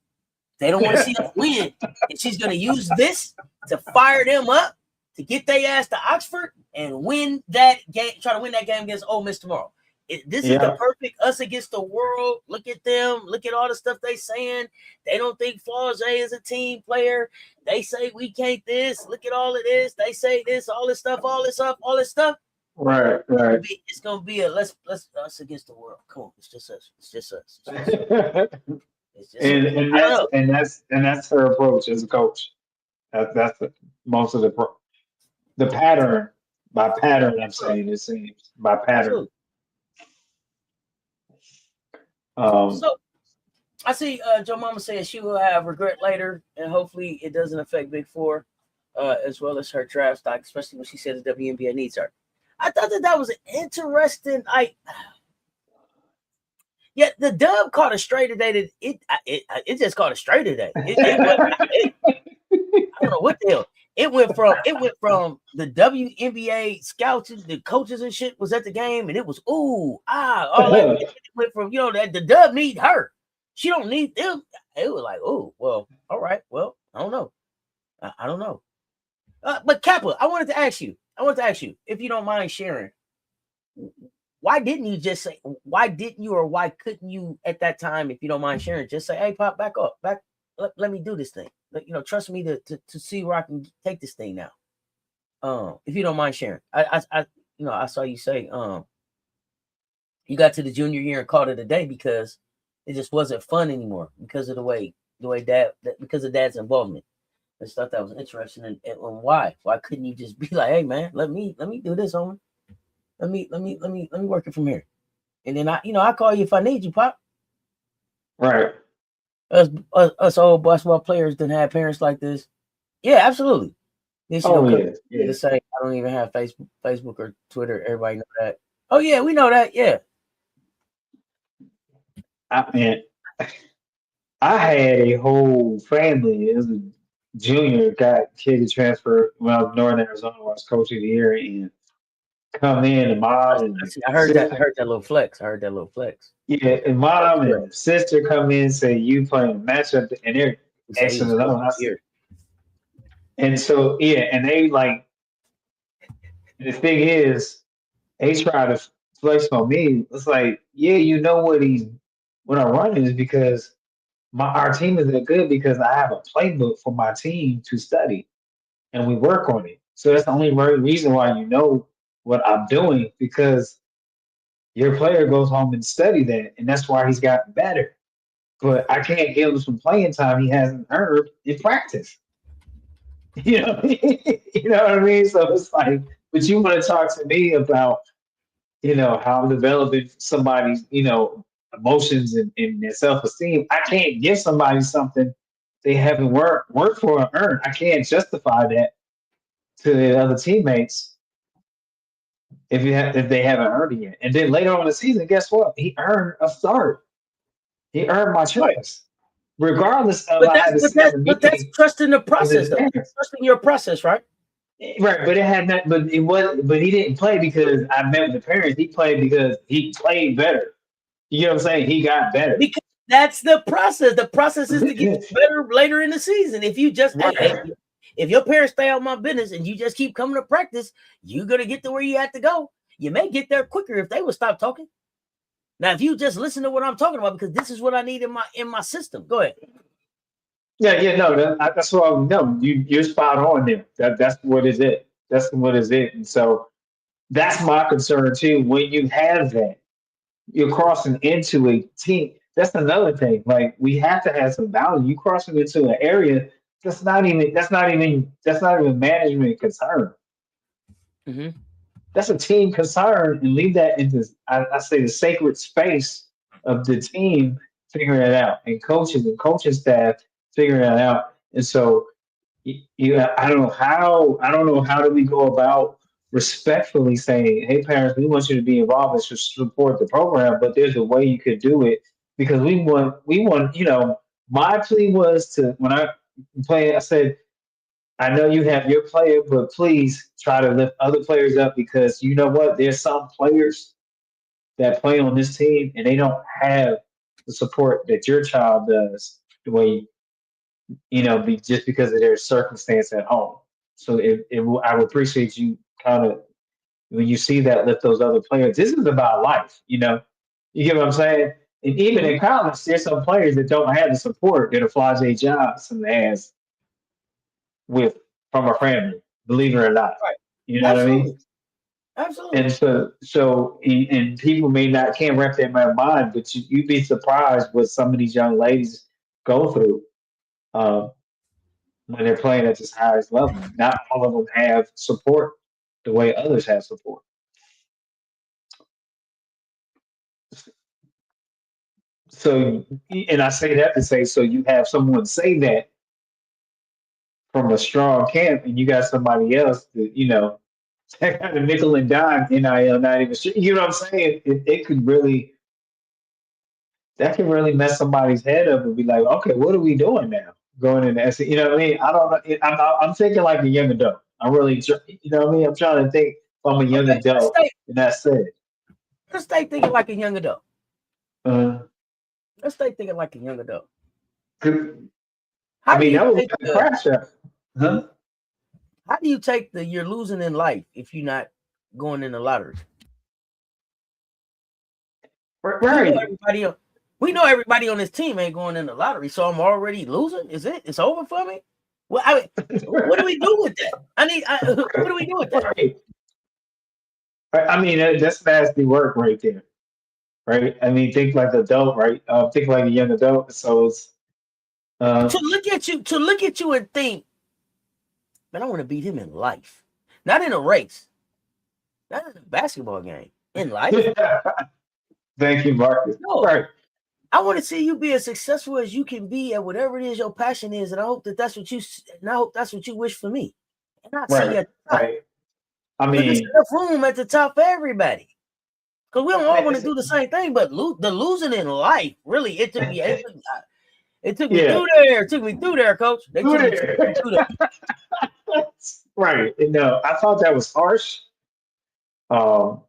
They don't want to see us win. And she's going to use this to fire them up, to get their ass to Oxford and win that game, try to win that game against Ole Miss tomorrow. This is the perfect us against the world. Look at them. Look at all the stuff they saying. They don't think Flau'jae is a team player. They say we can't this. Look at all of this. They say this, all this stuff. Right. It's gonna be a let's us against the world. Come on, it's just us. And that's her approach as a coach. That's most of the pattern. By pattern, I'm saying it seems by pattern. So I see Joe Mama saying she will have regret later, and hopefully it doesn't affect Big Four as well as her draft stock, especially when she said the WNBA needs her. I thought that was an interesting. The Dub caught a stray today. It just caught a stray today. I don't know what the hell. It went from the WNBA scouts, the coaches and shit was at the game, and it was all that. It went from that the Dub need her. She don't need them. It was like, oh well, all right, well, I don't know. I don't know. But Kappa, I wanted to ask you if you don't mind sharing. Why didn't you just say? Why didn't you, or why couldn't you at that time, if you don't mind sharing, just say, "Hey, Pop, back up, back. Let me do this thing. Trust me to see where I can take this thing now." If you don't mind sharing, I saw you say, you got to the junior year and called it a day because it just wasn't fun anymore because of the way because of Dad's involvement. I just thought that was interesting, and why couldn't you just be like, "Hey, man, let me do this, homie. Let me work it from here," and then I call you if I need you, Pop. Right. Us old basketball players didn't have parents like this. Yeah, absolutely. Then she to say I don't even have Facebook or Twitter. Everybody know that. Oh yeah, we know that. Yeah. I had a whole family. It was a junior kid transfer when I was in Northern Arizona. I was coach of the year and come in and mom and I heard that little flex. Yeah, and mom and sister come in and say you playing matchup and they're excellent on here. And so and they the thing is they try to flex on me. It's like, what I'm running is because our team is that good because I have a playbook for my team to study and we work on it. So that's the only reason why you know what I'm doing, because your player goes home and study that, and that's why he's gotten better. But I can't give him some playing time he hasn't earned in practice. You know what I mean? So it's like, but you want to talk to me about, how I'm developing somebody's, emotions and their self-esteem. I can't give somebody something they haven't worked for or earned. I can't justify that to the other teammates if they haven't earned it yet. And then later on in the season, guess what? He earned a start. He earned my trust, regardless of but that's trusting the process, though. Trusting your process, right? Right, but he didn't play because I met with the parents. He played because he played better. You know what I'm saying? He got better. Because that's the process. The process is to get better later in the season. If you just if your parents stay out of my business and you just keep coming to practice, you're gonna get to where you have to go. You may get there quicker if they would stop talking. Now, if you just listen to what I'm talking about, because this is what I need in my system. Go ahead. That's what I know. You're spot on there. That's what is it. That's what is it. And so that's my concern too. When you have that, you're crossing into a team. That's another thing. Like, we have to have some value. You crossing into an area that's not even management concern. Mm-hmm. That's a team concern, and leave that into I say the sacred space of the team figuring it out, and coaches and coaching staff figuring it out. And so I don't know how do we go about respectfully saying, "Hey, parents, we want you to be involved and support the program, but there's a way you could do it because we want, you know." My plea was to when I play, I said, "I know you have your player, but please try to lift other players up because you know what? There's some players that play on this team and they don't have the support that your child does the way just because of their circumstance at home. So I would appreciate you kind of when you see that lift those other players. This is about life, you know. You get what I'm saying? And even Mhm. in college, there's some players that don't have the support that a Flajay Johnson has with from a family. Believe it or not, Right. you know what I mean. Absolutely. Absolutely. And and people may not can't wrap their mind, but you'd be surprised what some of these young ladies go through. Um, when they're playing at this highest level. Not all of them have support the way others have support. So, and I say that to say, so you have someone say that from a strong camp, and you got somebody else that that kind of nickel and dime NIL, not even sure. You know what I'm saying? It could really that can really mess somebody's head up and be like, okay, what are we doing now? Going in there, you know what I mean? I don't know. I'm thinking like a young adult. I'm really, you know what I mean? I'm trying to think if I'm a young Okay, adult, and that's it. let's stay thinking like a young adult. Uh, Let's stay thinking like a young adult. 'Cause, I How do mean, you that was take like a the crash out. Huh? how do you take the you're losing in life if you're not going in the lottery? We know Right. everybody on we know everybody on this team ain't going in the lottery, so I'm already losing. Is it? It's over for me. Well, I mean, what do we do with that? What do we do with that? Right. I mean, that's nasty work right there. Right. I mean, think like an adult, right? Think like a young adult. So it's, uh, To look at you and think, man, I want to beat him in life, not in a race, not in a basketball game, in life. thank you, Marcus. No, Right. I want to see you be as successful as you can be at whatever it is your passion is, and I hope that and I hope that's what you wish for me. And I see you Right. at the top Right. I because there's mean, enough room at the top for everybody. Because we don't all want to it's, do the same thing, but the losing in life really it took me yeah. through there. It took me through there, coach. They Do took me it. through there. Right. No, I thought that was harsh, um,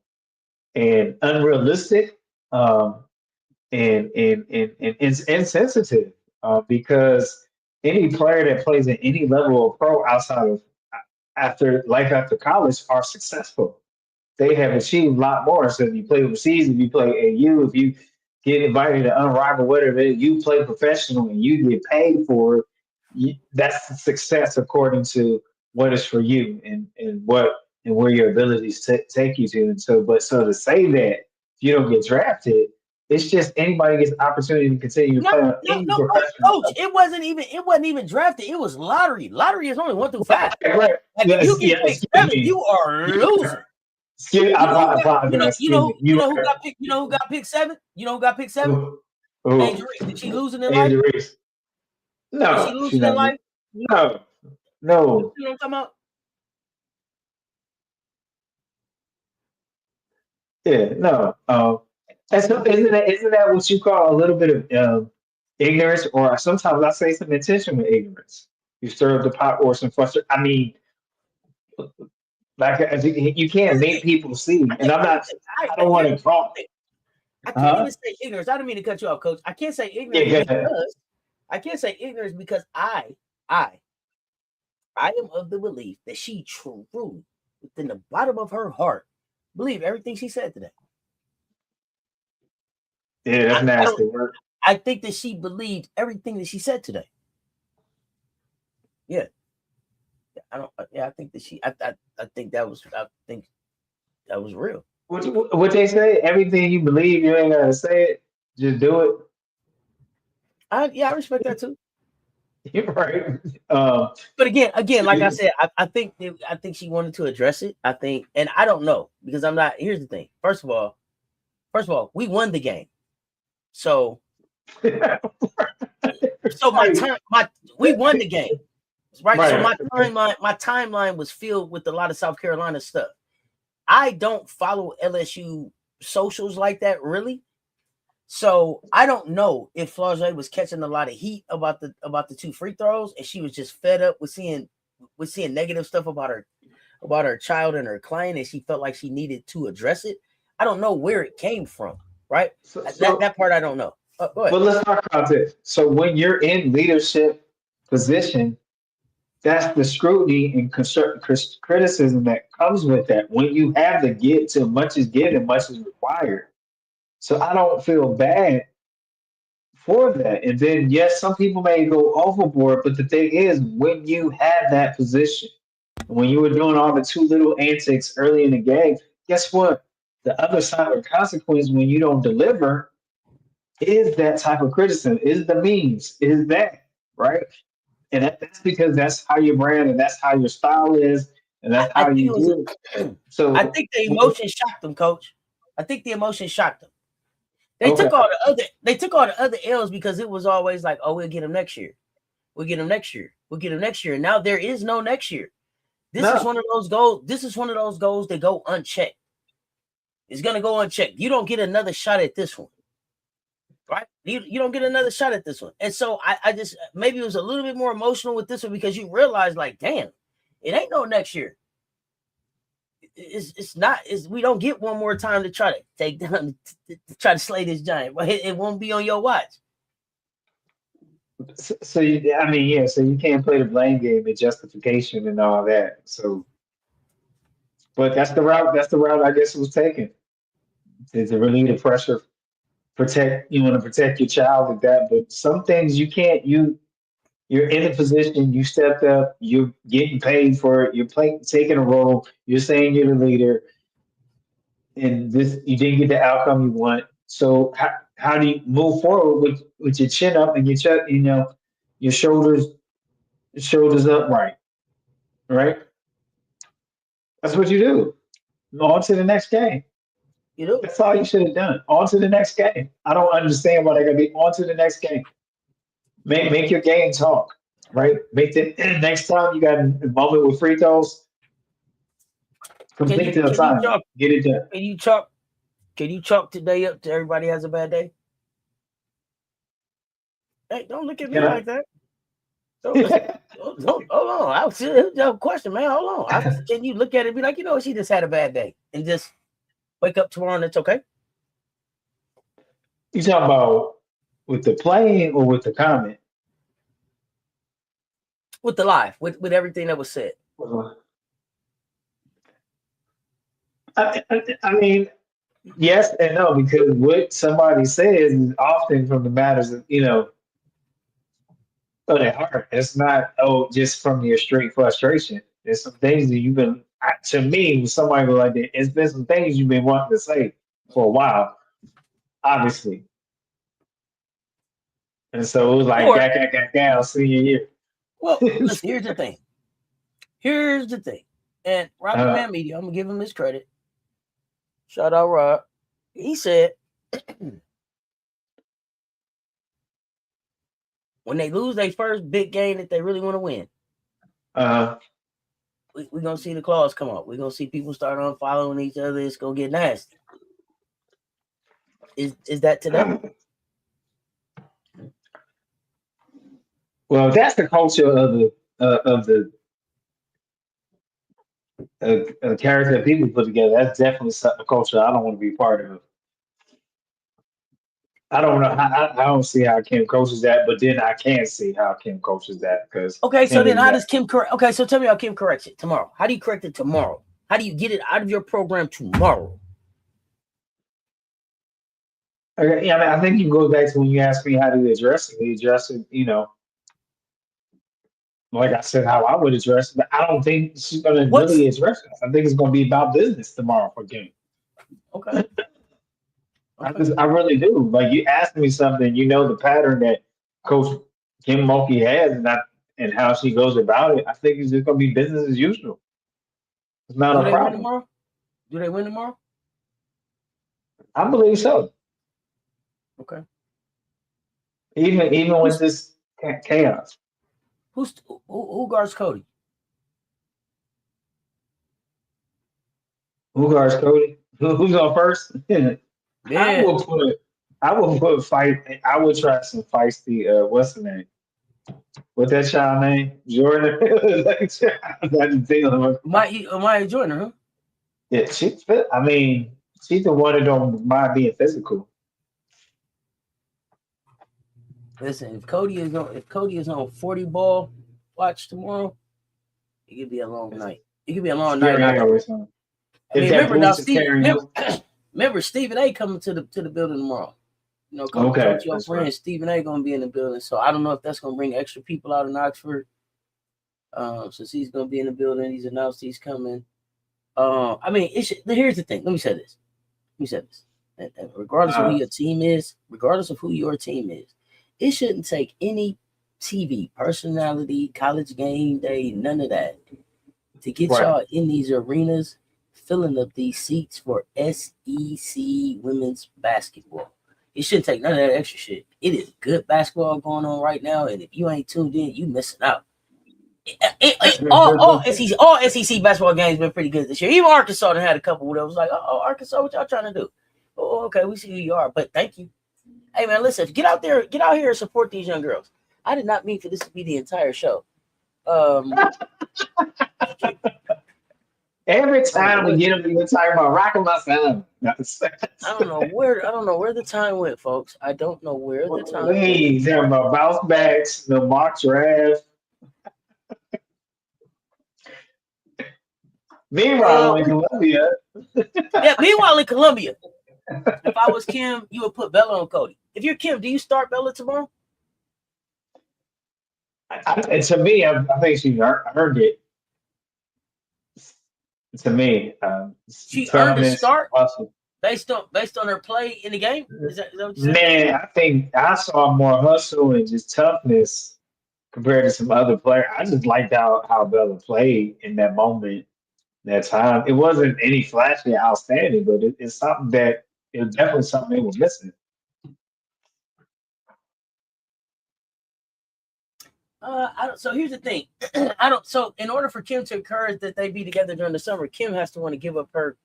and unrealistic, um, and it's insensitive, because any player that plays at any level of pro outside of after college are successful. They have achieved a lot more. So if you play overseas, if you play AU, if you get invited to Unrivaled, whatever you play professional and you get paid for it, that's success according to what is for you and where your abilities take you to. And so to say that if you don't get drafted, it's just anybody gets an opportunity to continue to No, play on no, any no, professional coach. level. It wasn't even drafted. It was lottery. Lottery is only 1 through 5. Right, right. Like if you Yes, get yeah, picked excuse 7, me. you are losing. I You know who got apologize. Excuse me. you You know who right. got picked. You know who got picked 7. You know who got picked 7. Oh, oh, Angel Reese. Did she losing in life? Angel Reese. Is she No, she's losing in not. life? No, You no. know what I'm talking about? Yeah, no. Isn't that what you call a little bit of ignorance, or sometimes I say some intentional ignorance? You stir up the pot or some frustration. I mean, like you can't Here's the make thing. people see, I and think I'm here's not. the thing. I, I don't want here's, to here's the talk. thing. I can't Huh? even say ignorance. I don't mean to cut you off, coach. Yeah, go ahead. I can't say ignorance because I I am of the belief that she truly, within the bottom of her heart, believe everything she said today. Yeah, I, that's I don't. nasty work. I think that she believed everything that she said today. Yeah, I don't. Yeah, I think that she. I think that was. I think that was real. What they say? Everything you believe, you ain't gotta say it. Just do it. I respect that too. You're right. But again, like I said, I think she wanted to address it. I think, and I don't know because I'm not. Here's the thing. First of all, we won the game. So my right, time, my we won the game, right? So right, my timeline was filled with a lot of South Carolina stuff. I don't follow LSU socials like that really. So I don't know if Flau'jae was catching a lot of heat about the two free throws, and she was just fed up with seeing negative stuff about her child and her client, and she felt like she needed to address it. I don't know where it came from, right? So, That part I don't know. Go ahead. but let's talk about this. So when you're in leadership position, that's the scrutiny and criticism that comes with that. When you have the give, too much is given, much is required. So I don't feel bad for that. And then yes, some people may go overboard, but the thing is, when you have that position, when you were doing all the too little antics early in the game, guess what? The other side of the consequence when you don't deliver is that type of criticism, is the memes, is that, right? And that's because that's how your brand and that's how your style is, and that's I how think you it was. do. I So, think the emotion shocked them, Coach. I think the emotion shocked them. okay, They took all the other L's because it was always like, oh, we'll get them next year. We'll get them next year. We'll get them next year. And now there is no next year. This is no, one of those goals. This is one of those goals that go unchecked. It's gonna go unchecked. You don't get another shot at this one, right? You don't get another shot at this one. And so I just maybe it was a little bit more emotional with this one because you realize, like, damn, it ain't no next year. It's not. We don't get one more time to try to take down to try to slay this giant, but it won't be on your watch. I mean, yeah, so you can't play the blame game and justification and all that. So, but that's the route. That's the route I guess it was taken to relieve the pressure. Protect. You want to protect your child like that, but some things you can't. You're in a position. You stepped up. You're getting paid for it. You're playing, taking a role. You're saying you're the leader, and this you didn't get the outcome you want. So how do you move forward with your chin up and your chest, your shoulders upright, right? That's what you do. On to the next game. You know, That's all you should have done. On to the next game. I don't understand why they're gonna be on to the next game. Make your game talk, right? Make the next time you got a moment with free throws, complete the can you assignment, chalk get it done. can you chalk can you chalk today up to everybody has a bad day? Hey, don't look at me Can like that. Don't, hold on. I was a question, man. Hold on. Can you look at it and be like, she just had a bad day and just wake up tomorrow and it's okay? you talking about with the playing or with the comment? With the life, with everything that was said. I mean, yes and no, because what somebody says is often from the matters of, of their heart. It's not, just from your straight frustration. There's some things that to me, when somebody go like that, it's been some things you've been wanting to say for a while, obviously. And so it was like, Or, senior year. well, listen, here's the thing. Here's the thing. And Rocky uh, Man Media, I'm going to give him his credit. Shout out Rob. He said, when they lose their first big game that they really want to win, we're going to see the claws come up. We're going to see people start unfollowing each other. It's going to get nasty. Is that today? well, that's the culture of the character that people put together. That's definitely a culture I don't want to be part of. I don't know. I don't see how Kim coaches that, but then I can see how Kim coaches that because Okay, so Kim then is how that. does Kim correct? Okay, so tell me how Kim corrects it tomorrow. How do you correct it tomorrow? How do you get it out of your program tomorrow? Okay, yeah, I mean, I think you go back to when you asked me how do you address it. You address it, like I said, how I would address it. But I don't think she's going to What's really address it. I think it's going to be about business tomorrow for Kim. okay? Okay. I really do. Like you asked me something, the pattern that Coach Kim Mulkey has, and how she goes about it. I think it's just going to be business as usual. It's not Do a they win problem. tomorrow? Do they win tomorrow? I believe so. Okay. Even with Who's this chaos. who guards Cody? Who guards Cody? Who's on first? I Yeah, will put. I will put fight. I will try some feisty. What's the name? What's that child name? Jordan. That's the thing. Maya Jordan, huh? Yeah, she's fit. I mean, she's the one that don't mind being physical. Listen, if Cody is on 40 ball watch tomorrow, it could be a long It's night. It could be a long night. scary Not hour or something. I If mean, that remember now, boost is Steve. carrying Remember, us, remember Stephen A. coming to the building tomorrow. okay, Coach, your that's right. friend Stephen A. gonna be in the building. So I don't know if that's gonna bring extra people out in Oxford. Since he's gonna be in the building, he's announced he's coming. I mean, here's the thing. Let me say this. And regardless of who Uh, your team is, it shouldn't take any TV personality, college game day, none of that to get right. y'all in these arenas, filling up these seats for SEC women's basketball. It shouldn't take none of that extra shit. It is good basketball going on right now, and if you ain't tuned in, you missing out. All SEC basketball games been pretty good this year. Even Arkansas done had a couple that was like, oh, Arkansas, what y'all trying to do? Oh, okay, we see who you are, but thank you. Hey man, listen, get out here and support these young girls. I did not mean for this to be the entire show. Um, Every I don't know time we what get them, we're talking about rocking my sound. I don't know where the time went, folks. I don't know where the time went. Please, talking about bounce backs, the mock draft. Uh, Meanwhile, in Columbia, yeah. Meanwhile, in Columbia, if I was Kim, you would put Bella on Cody. If you're Kim, do you start Bella tomorrow? to me, I think she earned it. To me, She earned a toughness, start hustle. based on her play in the game. Is that what you saying? Man, I think I saw more hustle and just toughness compared to some other players. I just liked how Bella played in that moment, that time. It wasn't any flashy outstanding, but it's something that it was definitely something they were missing. I don't. So here's the thing. I don't. So in order for Kim to encourage that they be together during the summer, Kim has to want to give up her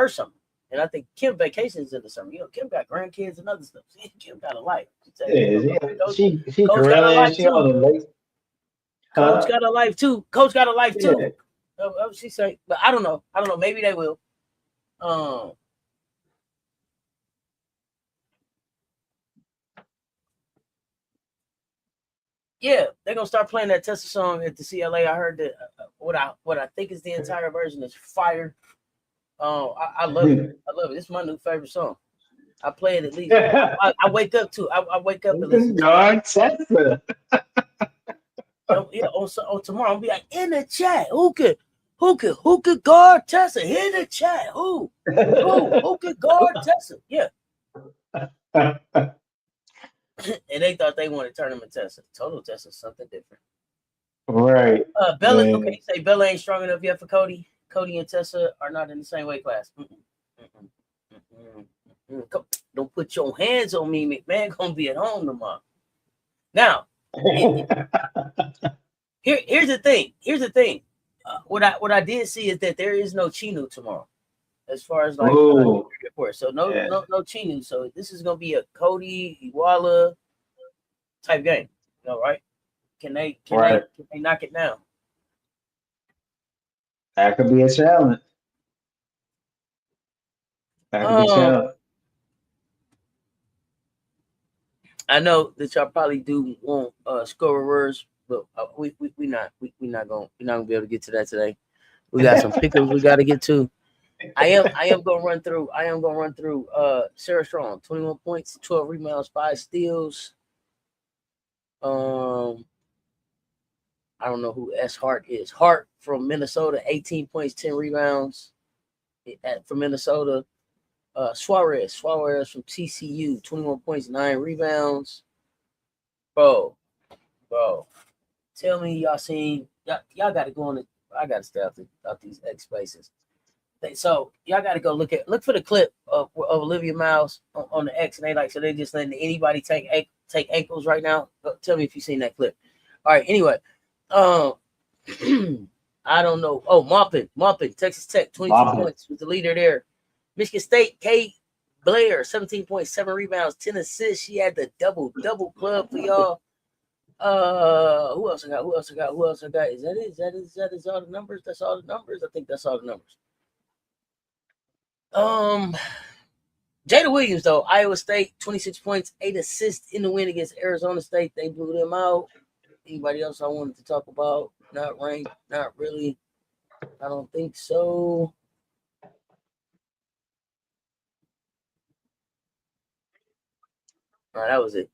summer. And I think Kim vacations in the summer. Kim got grandkids and other stuff. Kim got a life. Yeah, yeah. Coach, She Coach got a grilling, life she too. on the lake. Coach Huh? got a life too. Coach got a life Yeah. too. She say, but I don't know. Maybe they will. Um, yeah, they're gonna start playing that Tessa song at the CLA. I heard that what I think is the entire version is fire. I love it. I love it. It's my new favorite song. I play it at least. I wake up to. I wake up and listen to it. Darn Texas. Yeah, on tomorrow I'll be like in the chat. Who could guard Tessa? In the chat. Who could guard Tessa? Yeah. And they thought they wanted tournament Tessa. Total Tessa is something different. Right, Bella. man. Okay, say Bella ain't strong enough yet for Cody. Cody and Tessa are not in the same weight class. Don't put your hands on me, McMahon. Gonna be at home tomorrow. Now, here's the thing. What I did see is that there is no Chinu tomorrow, as far as like Ooh, report. So no yeah. no no Chinu. So this is gonna be a Cody Iwala type game. Right? Right. Can they knock it down? That could be a challenge. That could be a Um, challenge. I know that y'all probably do want scorers, but we not gonna be able to get to that today. We got some pickers we got to get to. I am gonna run through. Sarah Strong, 21 points, 12 rebounds, 5 steals. I don't know who S Hart is. Hart from Minnesota, 18 points, 10 rebounds from Minnesota. Suarez from TCU, 21 points, 9 rebounds. Bro. Tell me y'all seen y'all got to go on. I got to stay out these X spaces. So y'all got to go look for the clip of Olivia Miles on the X, and they just letting anybody take ankles right now. Tell me if you seen that clip. All right. Anyway, I don't know. Oh, Maupin, Texas Tech, 22 Bobbin. points was the leader there. Michigan State, Kate Blair, 17.7 rebounds, 10 assists. She had the double club for y'all. Who else I got? Who else I got? Is that it? Is all the numbers? That's all the numbers? I think that's all the numbers. Jada Williams, though, Iowa State, 26 points, 8 assists in the win against Arizona State. They blew them out. Anybody else I wanted to talk about? Not ranked, not really. I don't think so. All right, that was it.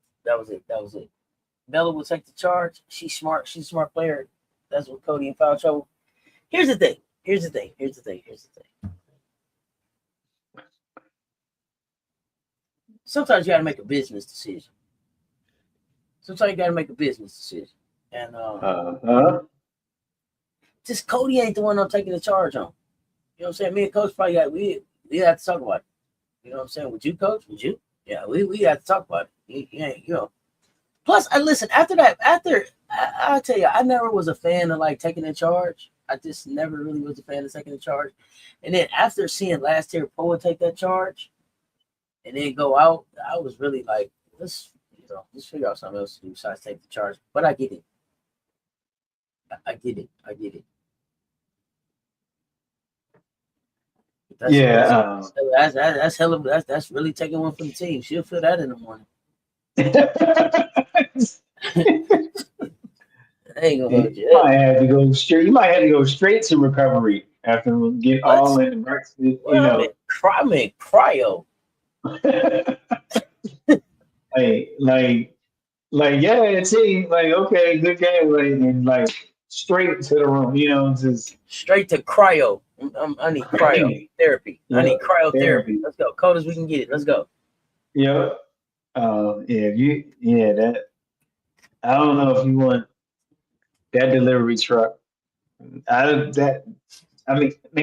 Bella will take the charge. She's smart. She's a smart player. That's what Cody in foul trouble. Here's the thing. Sometimes you got to make a business decision. And just Cody ain't the one I'm taking the charge on. You know what I'm saying? Me and Coach probably we have to talk about it. You know what I'm saying? Would you, Coach? Would you? Yeah, we have to talk about it. You know. Plus, I listen, after I'll tell you, I never was a fan of like taking in charge. I just never really was a fan of taking in charge. And then after seeing last year Poa take that charge and then go out, I was really like, let's figure out something else to do besides take the charge. But I get it. I get it. That's hell of that's really taking one for the team. She'll feel that in the morning. I ain't gonna hold you. You might have to go straight. You might have to go straight to recovery after we get all in the breaks. You know, I mean, cryo. like yeah, team. Like okay, good game. Like and like straight to the room. You know, just straight to cryo. I need cryo therapy. Yeah, I need cryotherapy. Let's go, cold as we can get it. Let's go. Yeah. That I don't know if you want that delivery truck. I mean,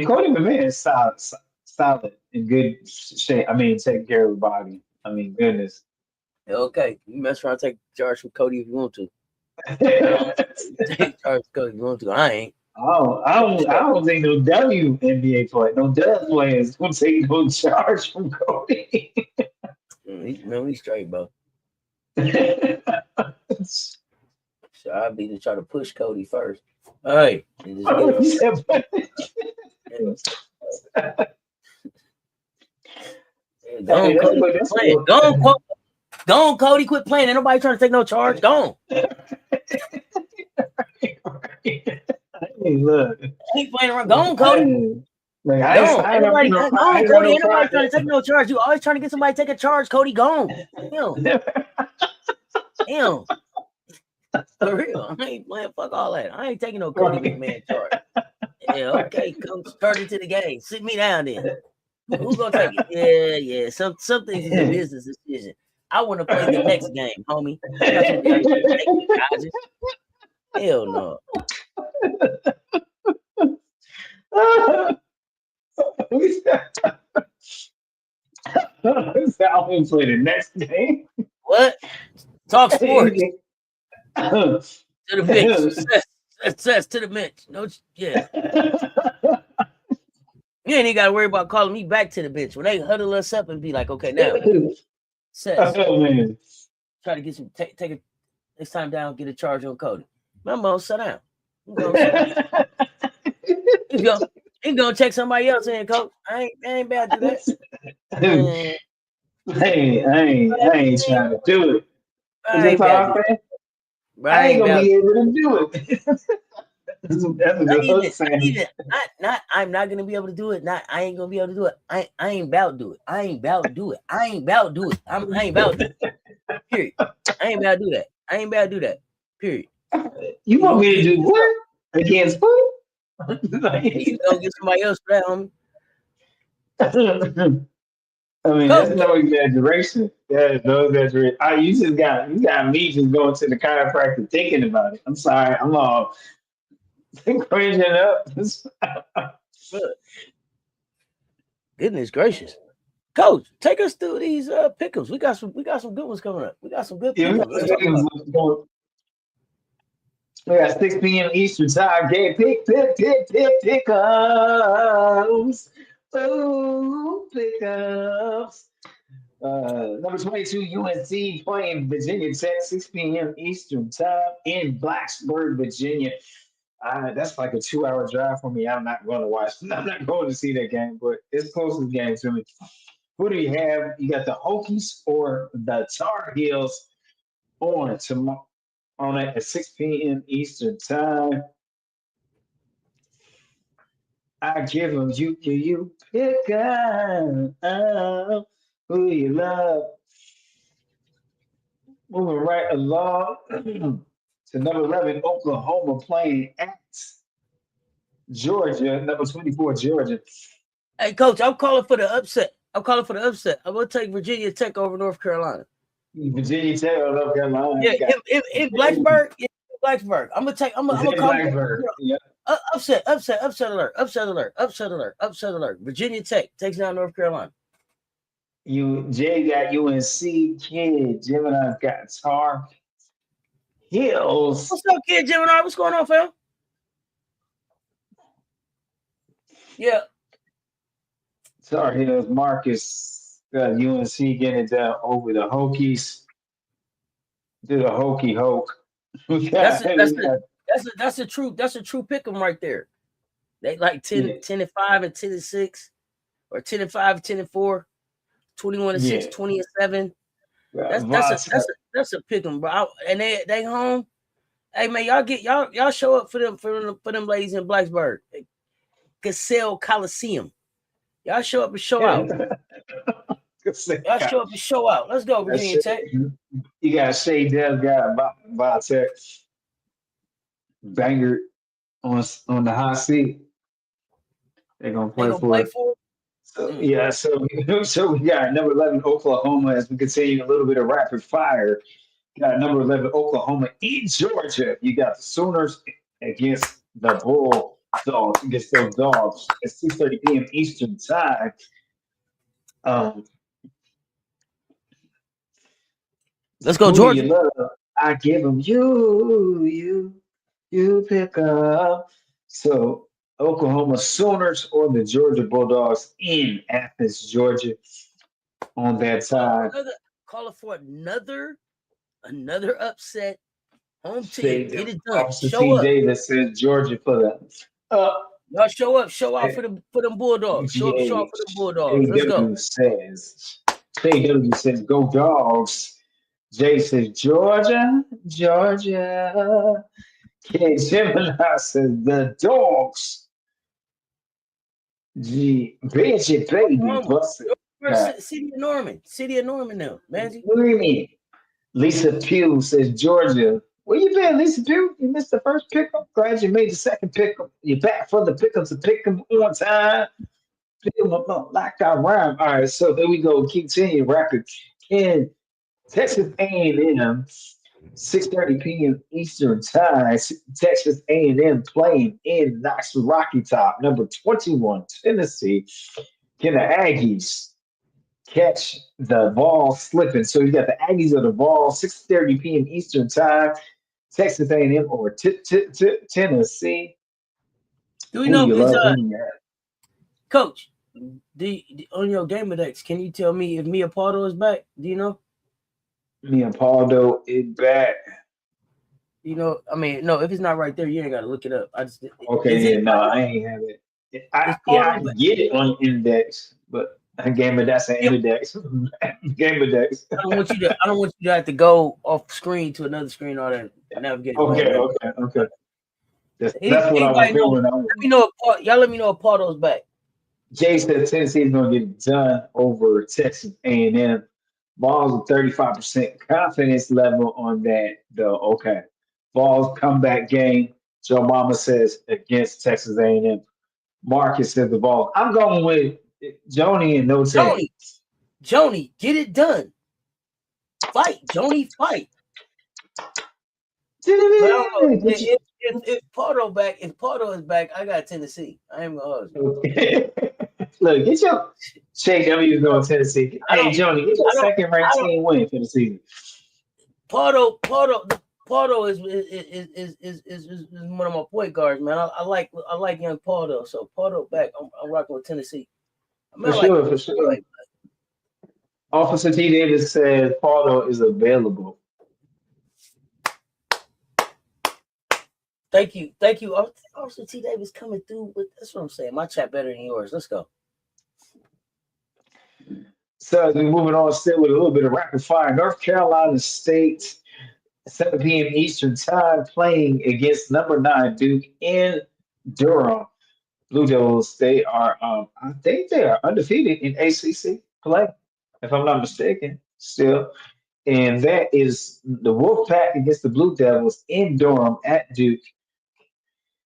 Cody McMahon is solid in good shape. I mean, taking care of the body. I mean, goodness. Okay, you mess around, take charge from Cody if you want to. Take charge from Cody if you want to. I ain't. I don't think no WNBA player, no Dub players gonna take no charge from Cody. No, he's straight, bro. So I'd be to try to push Cody first. All right. Go on, Cody. Quit playing. Ain't nobody trying to take no charge. Go on. Hey, look. Ain't playing around. Go on, Cody. Like, ain't nobody trying to take no charge. You always trying to get somebody to take a charge, Cody. Go on. Damn. For real. I ain't playing. Fuck all that. I ain't taking no Cody McMahon charge. Yeah, okay. Come turn into the game. Sit me down then. Who's gonna take it? Yeah. Some things is a business decision. I want to play the next game, homie. Hell no. I want to play the next game. What? Talk sports. To the bench. Success to the bench. No, yeah. You ain't even got to worry about calling me back to the bench. When they huddle us up and be like, okay, now. Man. Try to get some, take it next time down, get a charge on Cody. Mama, sit down. He's gonna check somebody else in, coach. I ain't about to do that. I ain't trying to do it. I ain't gonna be able to do it. That's a good hook saying. I'm not gonna be able to do it. I ain't gonna be able to do it. I ain't about to do it. I ain't about to do it. I ain't about to do it. I ain't about to do it. Period. I ain't about to do that. I ain't about to do that. Period. You want me to do what? Against who? You go get somebody else for that, homie. I mean, that's no exaggeration. That is no exaggeration. You got me just going to the chiropractor thinking about it. I'm sorry. I'm all cringing up. Goodness gracious. Coach, take us through these pick'ems. We got some good ones coming up. We got some good pick'ems. We got 6 p.m. Eastern time. Game pickups. Ooh, pickups. Number 22, UNC playing Virginia Tech, 6 p.m. Eastern time in Blacksburg, Virginia. That's like a 2 hour drive for me. I'm not going to watch. I'm not going to see that game, but it's closest game to me. Who do you have? You got the Hokies or the Tar Heels on tomorrow on at 6 p.m. Eastern time. I give them you pick up who you love. Moving right along to number 11, Oklahoma playing at Georgia, number 24, Georgia. Hey, coach, I'm calling for the upset. I'm calling for the upset. I'm gonna take Virginia Tech over North Carolina. Virginia Tech or North Carolina. Yeah, You got in Blacksburg, in Blacksburg. I'm gonna take. it's I'm gonna in call Blacksburg. Yeah. upset, upset alert, upset alert, upset alert, upset alert. Virginia Tech takes down North Carolina. Jay got UNC, kid. Gemini's got Tar Heels. What's up, kid Gemini? What's going on, fam? Yeah, Tar Heels. Marcus got UNC getting it down over the Hokies. Do the Hokey Hoke. that's a, that's a, Yeah. that's a true pick 'em right there. They like 10, Yeah. 10 and 5 and 10 and 6, or 10 and 5, 10 and 4, 21 and 6, Yeah. 20 and 7. That's Vata. that's a pick 'em, bro. And they home. Hey man, y'all show up for them ladies in Blacksburg, Cassell Coliseum. Y'all show up and show out. Y'all show up and show out. Let's go, Virginia Tech. You got Shay Dev got Vata banger on the hot seat. They're gonna play for it. So, yeah, so we got number 11 Oklahoma as we continue a little bit of rapid fire. Got number 11 Oklahoma in Georgia. You got the Sooners against the Bulldogs against those dogs at 6:30 p.m. Eastern time. Um, Let's go, who do Georgia. you love? I give them you pick up. So Oklahoma Sooners or the Georgia Bulldogs in Athens, Georgia on that side. Calling for another upset. Home team, Say get it done. Officer Show T. up. Davis says Georgia for the Y'all show up. Show out for them Bulldogs. Show out UGA. for them Bulldogs. Let's go. JW says go dogs. Jay says Georgia, Georgia. K Gemini says the dogs. G Bridget baby busted. City of Norman. City of Norman now, man. What do you mean? Lisa Pugh says Georgia. Where you been, Lisa Pugh? You missed the first pickup. Glad you made the second pickup. You're back for the pickups to pick them on time. Pick them up like I rhyme. All right, so there we go. Continue rapid. In Texas A&M, 6:30 p.m. Eastern time. Texas A&M playing in Knoxville Rocky Top. Number 21, Tennessee. Can the Aggies catch the ball slipping? So you got the Aggies of the ball, 6:30 p.m. Eastern time. Texas A&M or Tennessee. Do we Who do know you is love? Who do you have? Coach? On your game index, can you tell me if Mia Pardo is back? Do you know? Mia Pardo is back. You know, I mean, no. If it's not right there, you ain't got to look it up. Okay, yeah, no, I ain't have it. I can get it on index, but that's an index. Game index. I don't want you to have to go off screen to another screen or that navigate. Okay. That's what I was doing. Let me know if Pardo's back. Jay said Tennessee is going to get it done over Texas A&M. Balls 35% confidence level on that, though. Okay. Balls comeback game. Joe Mama says against Texas A&M. Marcus says the ball. I'm going with Joni and no tag. Joni, get it done. Fight, Joni, fight. If Pardo is back, I got Tennessee. I am gonna Look, get your Shake W's going Tennessee. Hey, Joni, get your second ranked team win for the season. Pardo Pardo is one of my point guards, man. I like young Pardo. So Pardo back. I'm rocking with Tennessee. I mean, For I like sure, for sure. anyway. Officer T. Davis said Paulo is available. Thank you. Officer T Davis coming through with that's what I'm saying. My chat better than yours. Let's go. So we're moving on still with a little bit of rapid fire. North Carolina State, 7 p.m. Eastern Time, playing against number 9 Duke in Durham. Blue Devils, they are, I think they are undefeated in ACC play, if I'm not mistaken, still. And that is the Wolfpack against the Blue Devils in Durham at Duke.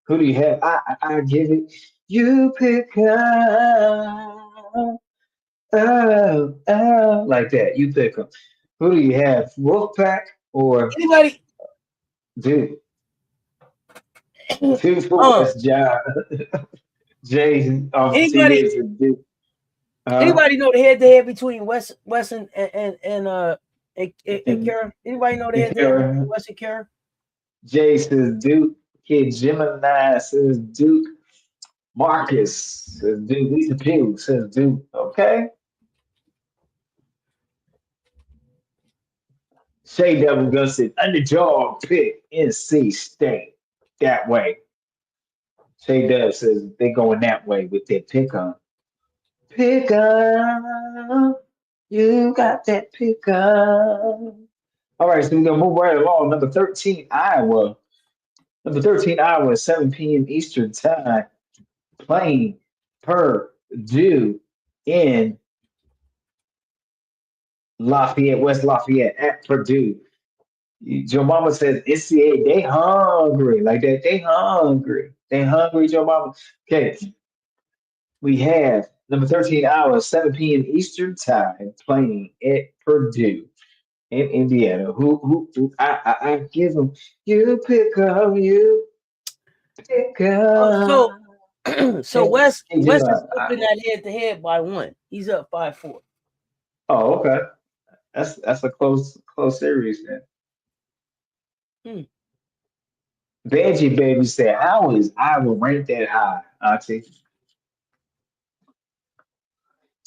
Who do you have? I give it. You pick up. Like that. You pick them. Who do you have? Wolfpack or Anybody? Duke? Two for Uh, West John. Jay off T anybody? Davis and Duke. Anybody know the head to head between West and And, Kara? Anybody know the and head to head between Kara. West and Kara? Jay says Duke. Kid Gemini says Duke. Marcus says Duke. Lisa Pugh says Duke. Okay. Shay Devil Gun said underdog pick NC State that way. Shay Dub says they going that way with their pick on. Pick up. You got that pick up. All right, so we're gonna move right along. Number 13, Iowa. Number 13, Iowa, 7 p.m. Eastern time, playing Purdue in Lafayette, West Lafayette at Purdue. Joe Mama says NCAA, they hungry like that. They hungry. They hungry, Joe Mama. Okay, we have number 13 hours, 7 p.m. Eastern time, playing at Purdue in Indiana. I give them, you pick up, you pick up. So so Hey, hey, West Jimmy, is flipping that head to head by 1. He's up 5-4. oh, okay. That's a close series then. Hmm. Benji Baby said, how is Iowa ranked that high, Auntie?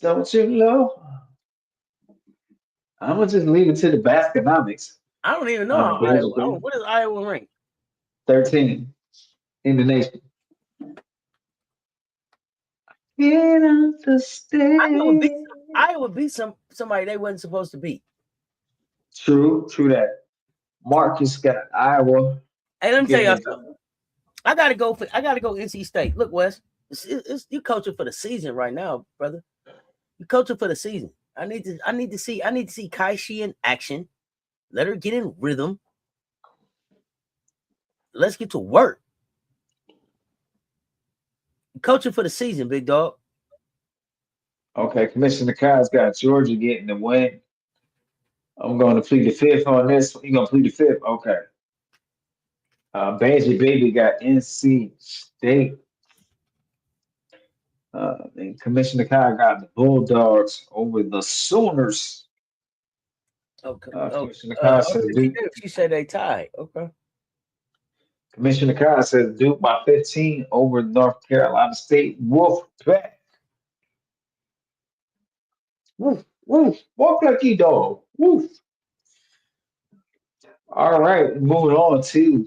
Don't you know? I'm gonna just leave it to the Basconomics. I don't even know how Benji Iowa. Baby. What is Iowa ranked? 13 in the nation. Can't understand. Iowa beat somebody they wasn't supposed to beat. True that. Marcus got Iowa Hey, let me tell getting y'all it something. done. I gotta go NC State. Look, Wes, you coaching for the season right now, brother. You coaching for the season. I need to see Kaishi in action. Let her get in rhythm. Let's get to work. You coaching for the season, big dog. Okay, Commissioner Kyle's got Georgia getting the win. I'm going to plead the fifth on this. You gonna plead the fifth? Okay. Banji Baby got NC State. And Commissioner Kyle got the Bulldogs over the Sooners. Okay. Commissioner Kyle says Duke. She said they tied. Okay. Commissioner Kyle says Duke by 15 over North Carolina State. Wolf back. Woof, woof. Walk like you dog. Woof. All right, moving on to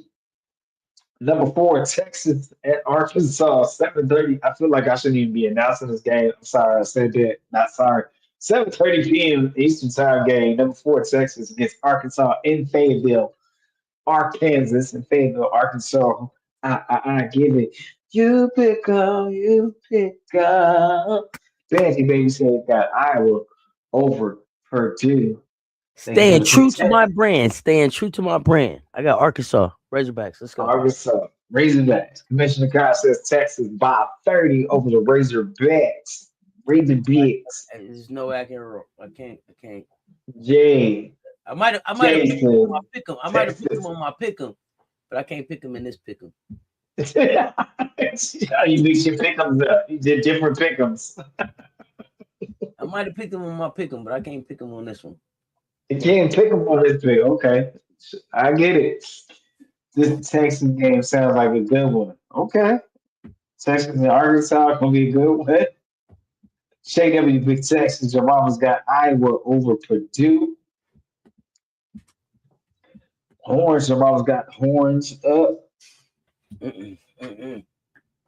number 4, Texas at Arkansas, 7:30. I feel like I shouldn't even be announcing this game. I'm sorry I said that. Not sorry. 7:30 p.m. Eastern Time game. Number 4, Texas against Arkansas in Fayetteville, Arkansas, in Fayetteville, Arkansas. I give it. You pick up, you pick up. Fancy Baby said got Iowa over Purdue. Staying true to my brand. Staying true to my brand. I got Arkansas Razorbacks. Let's go. Arkansas, Razorbacks. Commissioner Kyle says Texas by 30 over the Razorbacks. Razorbacks. There's no way I can roll. I can't. Jay. I might have picked them on my pick 'em. I might have picked them on my pick 'em, but I can't pick them in this pick 'em. You mix your pick'ems up. You did different pick'ems. I might have picked them on my pick 'em, but I can't pick them on this one. You can't pick them on this pick. Okay. I get it. This Texas game sounds like a good one. Okay. Texas and Arkansas gonna be a good one. Shay W. Big Texas. Your mama's got Iowa over Purdue. Horns. Your mama's got horns up Mm-mm, mm-mm,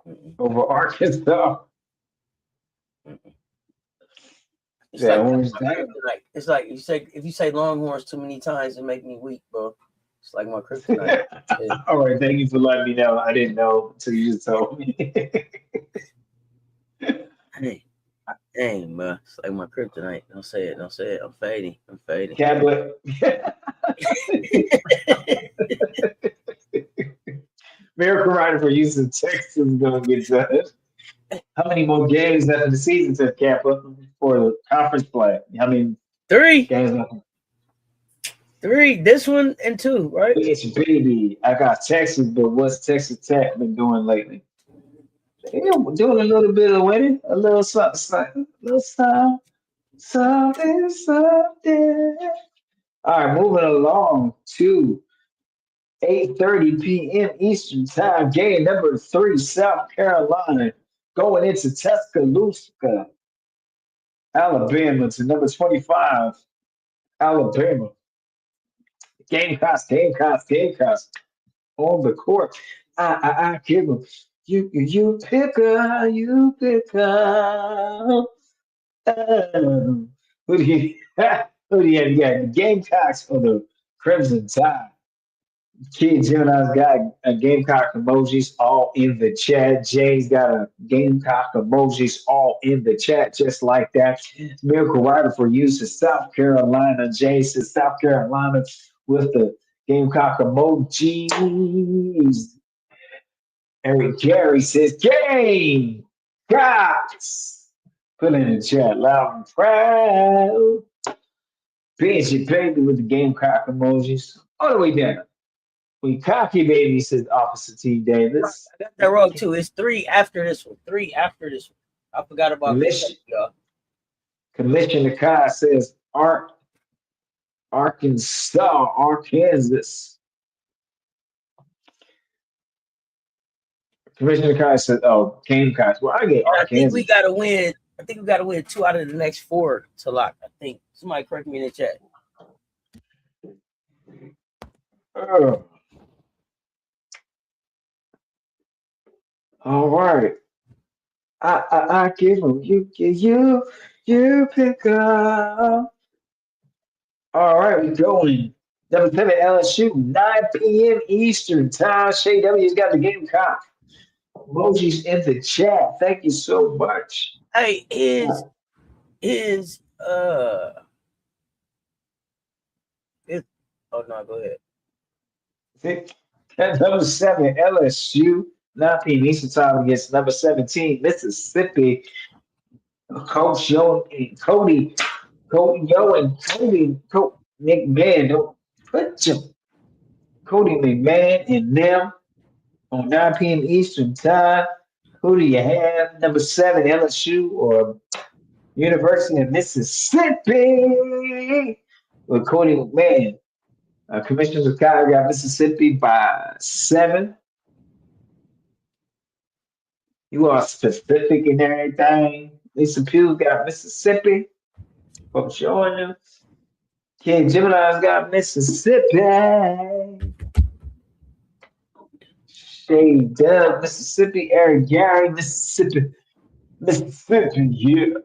mm-mm, over Arkansas. mm-mm. It's Yeah, like horns my down. kryptonite. It's like you say if you say Longhorns too many times, it make me weak, bro. It's like my kryptonite. Yeah. All right, thank you for letting me know. I didn't know until you just told me. Hey, dang, bro. It's like my kryptonite. Don't say it. Don't say it. I'm fading. I'm fading. Tablet. Miracle Rider for Houston, Texas is gonna get done. How many more games after the season says Kappa for the conference play? How many Three. games left? Three. This one and two, right? It's baby. I got Texas, but what's Texas Tech been doing lately? Yeah, we're doing a little bit of winning, a little something, something, a little something, something, something. All right, moving along to 8:30 p.m. Eastern Time. Game number 3, South Carolina going into Tuscaloosa, Alabama to number 25, Alabama. Gamecocks on the court. I give them. You pick up, you pick up. Who do you who do you have? You got the Gamecocks or the Crimson Tide? Kid Gemini's got a Gamecock emojis all in the chat. Jay's got a Gamecock emojis all in the chat, just like that. Miracle Rider for you says South Carolina. Jay says South Carolina with the Gamecock emojis. Eric Gary says Game Cocks. Put it in the chat loud and proud. Benji baby with the Gamecock emojis all the way down. We cocky baby, says Officer T. Davis. I got that wrong too. It's three after this one. Three after this one. I forgot about Commission, Kentucky, y'all. Commissioner Kai says Arkansas. Commissioner Kai says, oh, Gamecocks. Well, I get And I think we Arkansas. gotta win. I think we gotta win 2 out of the next 4 to lock. I think somebody correct me in the chat. Oh, all right. I give them. You pick up. All right, we're going. Number 7 LSU, 9 p.m. Eastern time. Shay W's got the Gamecock emojis in the chat. Thank you so much. Hey, is it, oh no, go ahead. Number 7 LSU, 9 p.m. Eastern time against number 17 Mississippi. Coach Yo and Cody, Yo and Cody, McMahon. Don't put your Cody McMahon and them on 9 p.m. Eastern time. Who do you have? Number 7 LSU or University of Mississippi with Cody McMahon. Commissioners of Kyle got Mississippi by 7. You are specific in everything. Lisa Pugh got Mississippi. From showing them. King Gemini's got Mississippi. Shay Dub, Mississippi. Eric Gary, Mississippi. Mississippi, yeah.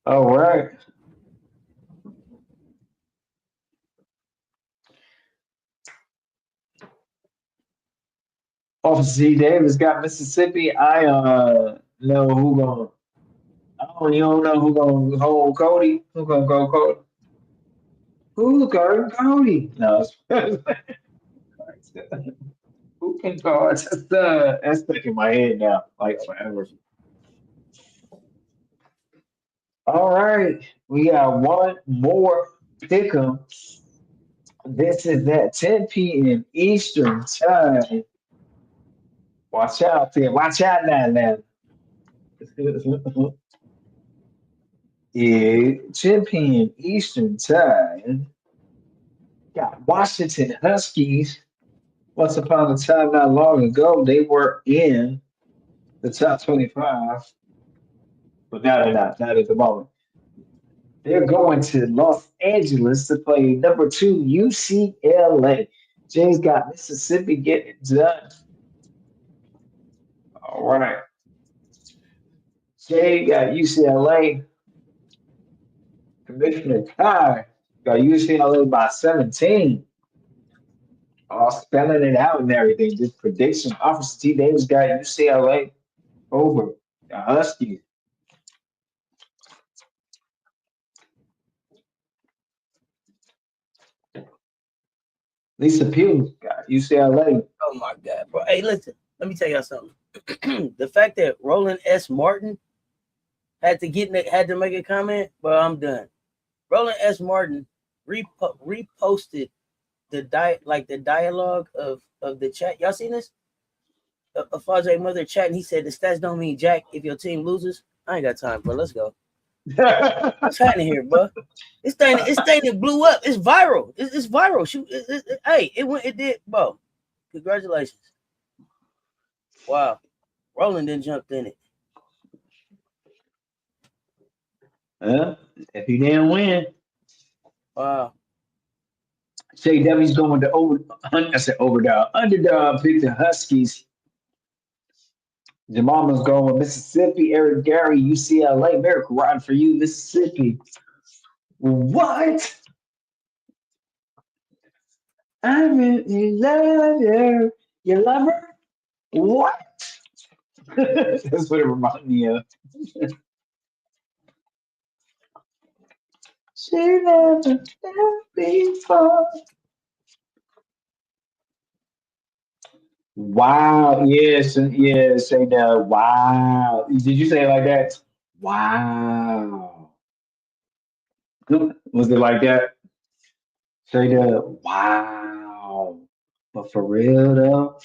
All right. Officer C. Davis got Mississippi. I know who going. Oh, you don't know who gonna hold Cody? Who gonna go Cody? Who guard Cody? No, who can guard? That's stuck in my head now, like forever. All right, we got one more pick'em. This is at 10 p.m. Eastern time. Watch out there. Watch out now. is 10 p.m. Eastern Time. Got Washington Huskies. Once upon a time, not long ago, they were in the top 25, but now they're not at the moment. They're going to Los Angeles to play number two UCLA. Jay's got Mississippi getting it done. All right. Jay got UCLA. Commissioner Kai got UCLA by 17. All spelling it out and everything. Just prediction. Officer T. Davis got UCLA over the Huskies. Lisa Pugh got UCLA. Oh my God, bro. Hey, listen, let me tell y'all something. The fact that Roland S. Martin had to make a comment, but I'm done. Roland S. Martin reposted the dialogue of the chat. Y'all seen this? A Fajay mother chat, and he said the stats don't mean jack if your team loses. I ain't got time, bro. Let's go. What's happening here, bro? This thing that blew up. It's viral. It's viral. Shoot, hey, it did, bro. Congratulations. Wow. Roland didn't jump in it. If he didn't win, Wow. Shay W's going to overdog. Underdog picked the Huskies. Jamama's going with Mississippi. Eric Gary, UCLA. Miracle Ride for you, Mississippi. What? I really love you. You love her? What? That's what it reminded me of. She never felt before. Wow. Yes. Yes. Say that. Wow. Did you say it like that? Wow. Was it like that? Say that. Wow. But for real though,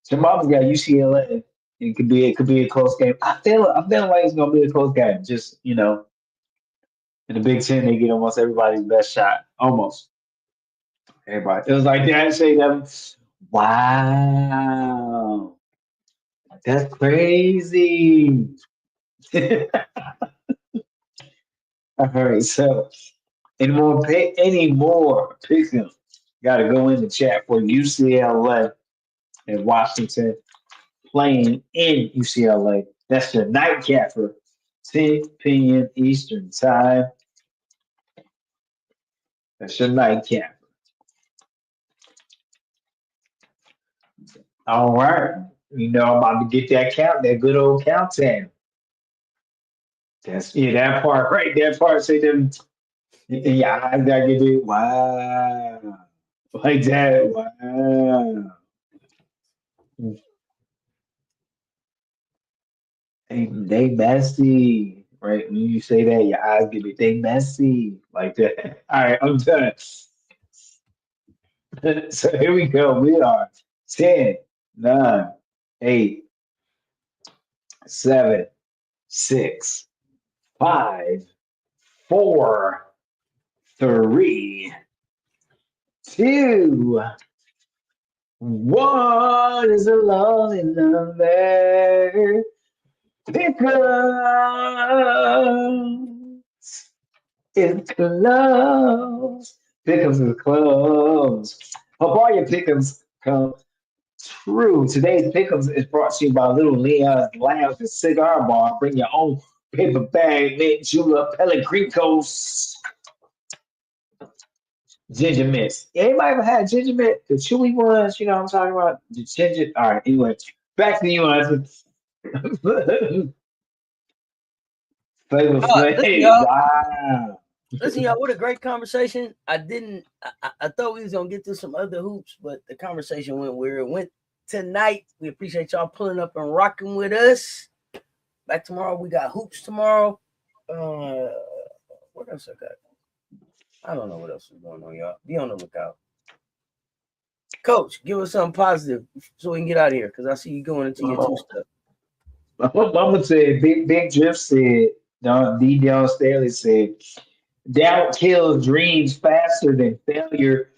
Jamal's got UCLA. It could be a close game. I feel like it's gonna be a close game. Just in the Big Ten, they get almost everybody's best shot. Almost everybody. It was like that. Say that. Wow. That's crazy. All right, so any more pick them. Got to go in the chat for UCLA and Washington playing in UCLA. That's your nightcap for 10 p.m. Eastern time. That's your nightcap. All right. I'm about to get that good old countdown. That part right. That part say them. Yeah, I gotta get it. Wow. Like that. Wow. They messy, right? When you say that, your eyes get it. They messy, like that. All right, I'm done. So here we go. We are 10, 9, 8, 7, 6, 5, 4, 3, 2, 1 is a lonely number. Pick up. It's close. Pickums is close. Hope all your pickums come true. Today's pickums is brought to you by Little Leon's Lounge and Cigar Bar. Bring your own paper bag, mint julep, pellegricos, ginger mints. Anybody ever had ginger mint? The chewy ones, you know what I'm talking about? The ginger. All right, anyway, back to you, Anson. Flavor Listen, Flav. y'all. Wow. Listen, y'all. What a great conversation. I didn't. I thought we was gonna get to some other hoops, but the conversation went where it went tonight. We appreciate y'all pulling up and rocking with us. Back tomorrow. We got hoops tomorrow. What else I got? I don't know what else is going on, y'all. Be on the lookout. Coach, give us something positive so we can get out of here because I see you going into your two stuff. My mama said, Big Jeff said, Dion Staley said, doubt kills dreams faster than failure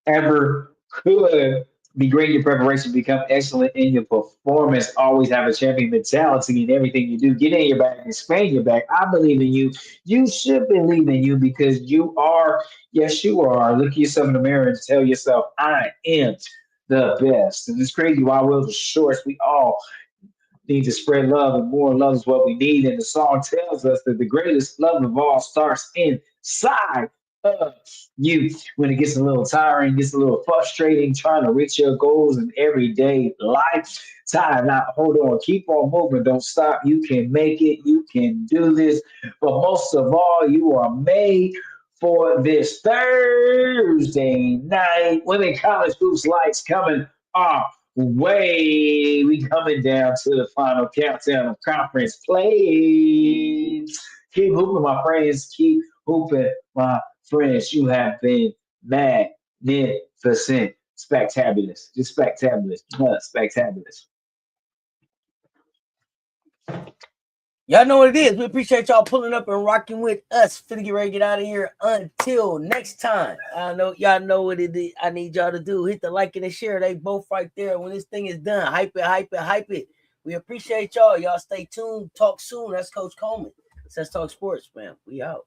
ever could. Be great in your preparation, become excellent in your performance. Always have a champion mentality in everything you do. Get in your bag and expand your bag. I believe in you. You should believe in you because you are, yes, you are. Look at yourself in the mirror and tell yourself, I am the best. And it's crazy while we're the shorts, we all need to spread love, and more love is what we need. And the song tells us that the greatest love of all starts inside of you. When it gets a little tiring, gets a little frustrating, trying to reach your goals in everyday life, time out, hold on, keep on moving, don't stop. You can make it, you can do this. But most of all, you are made for this Thursday night. Women college hoops lights coming off way. We coming down to the final countdown of conference play. Keep hooping, my friends. Keep hooping, my friends. You have been magnificent, spectabulous, just spectabulous, spectabulous. Y'all know what it is. We appreciate y'all pulling up and rocking with us. Finna get ready to get out of here. Until next time. I know y'all know what it is. I need y'all to do. Hit the like and the share. They both right there. When this thing is done, hype it, hype it, hype it. We appreciate y'all. Y'all stay tuned. Talk soon. That's Coach Coleman. Let's talk sports, man. We out.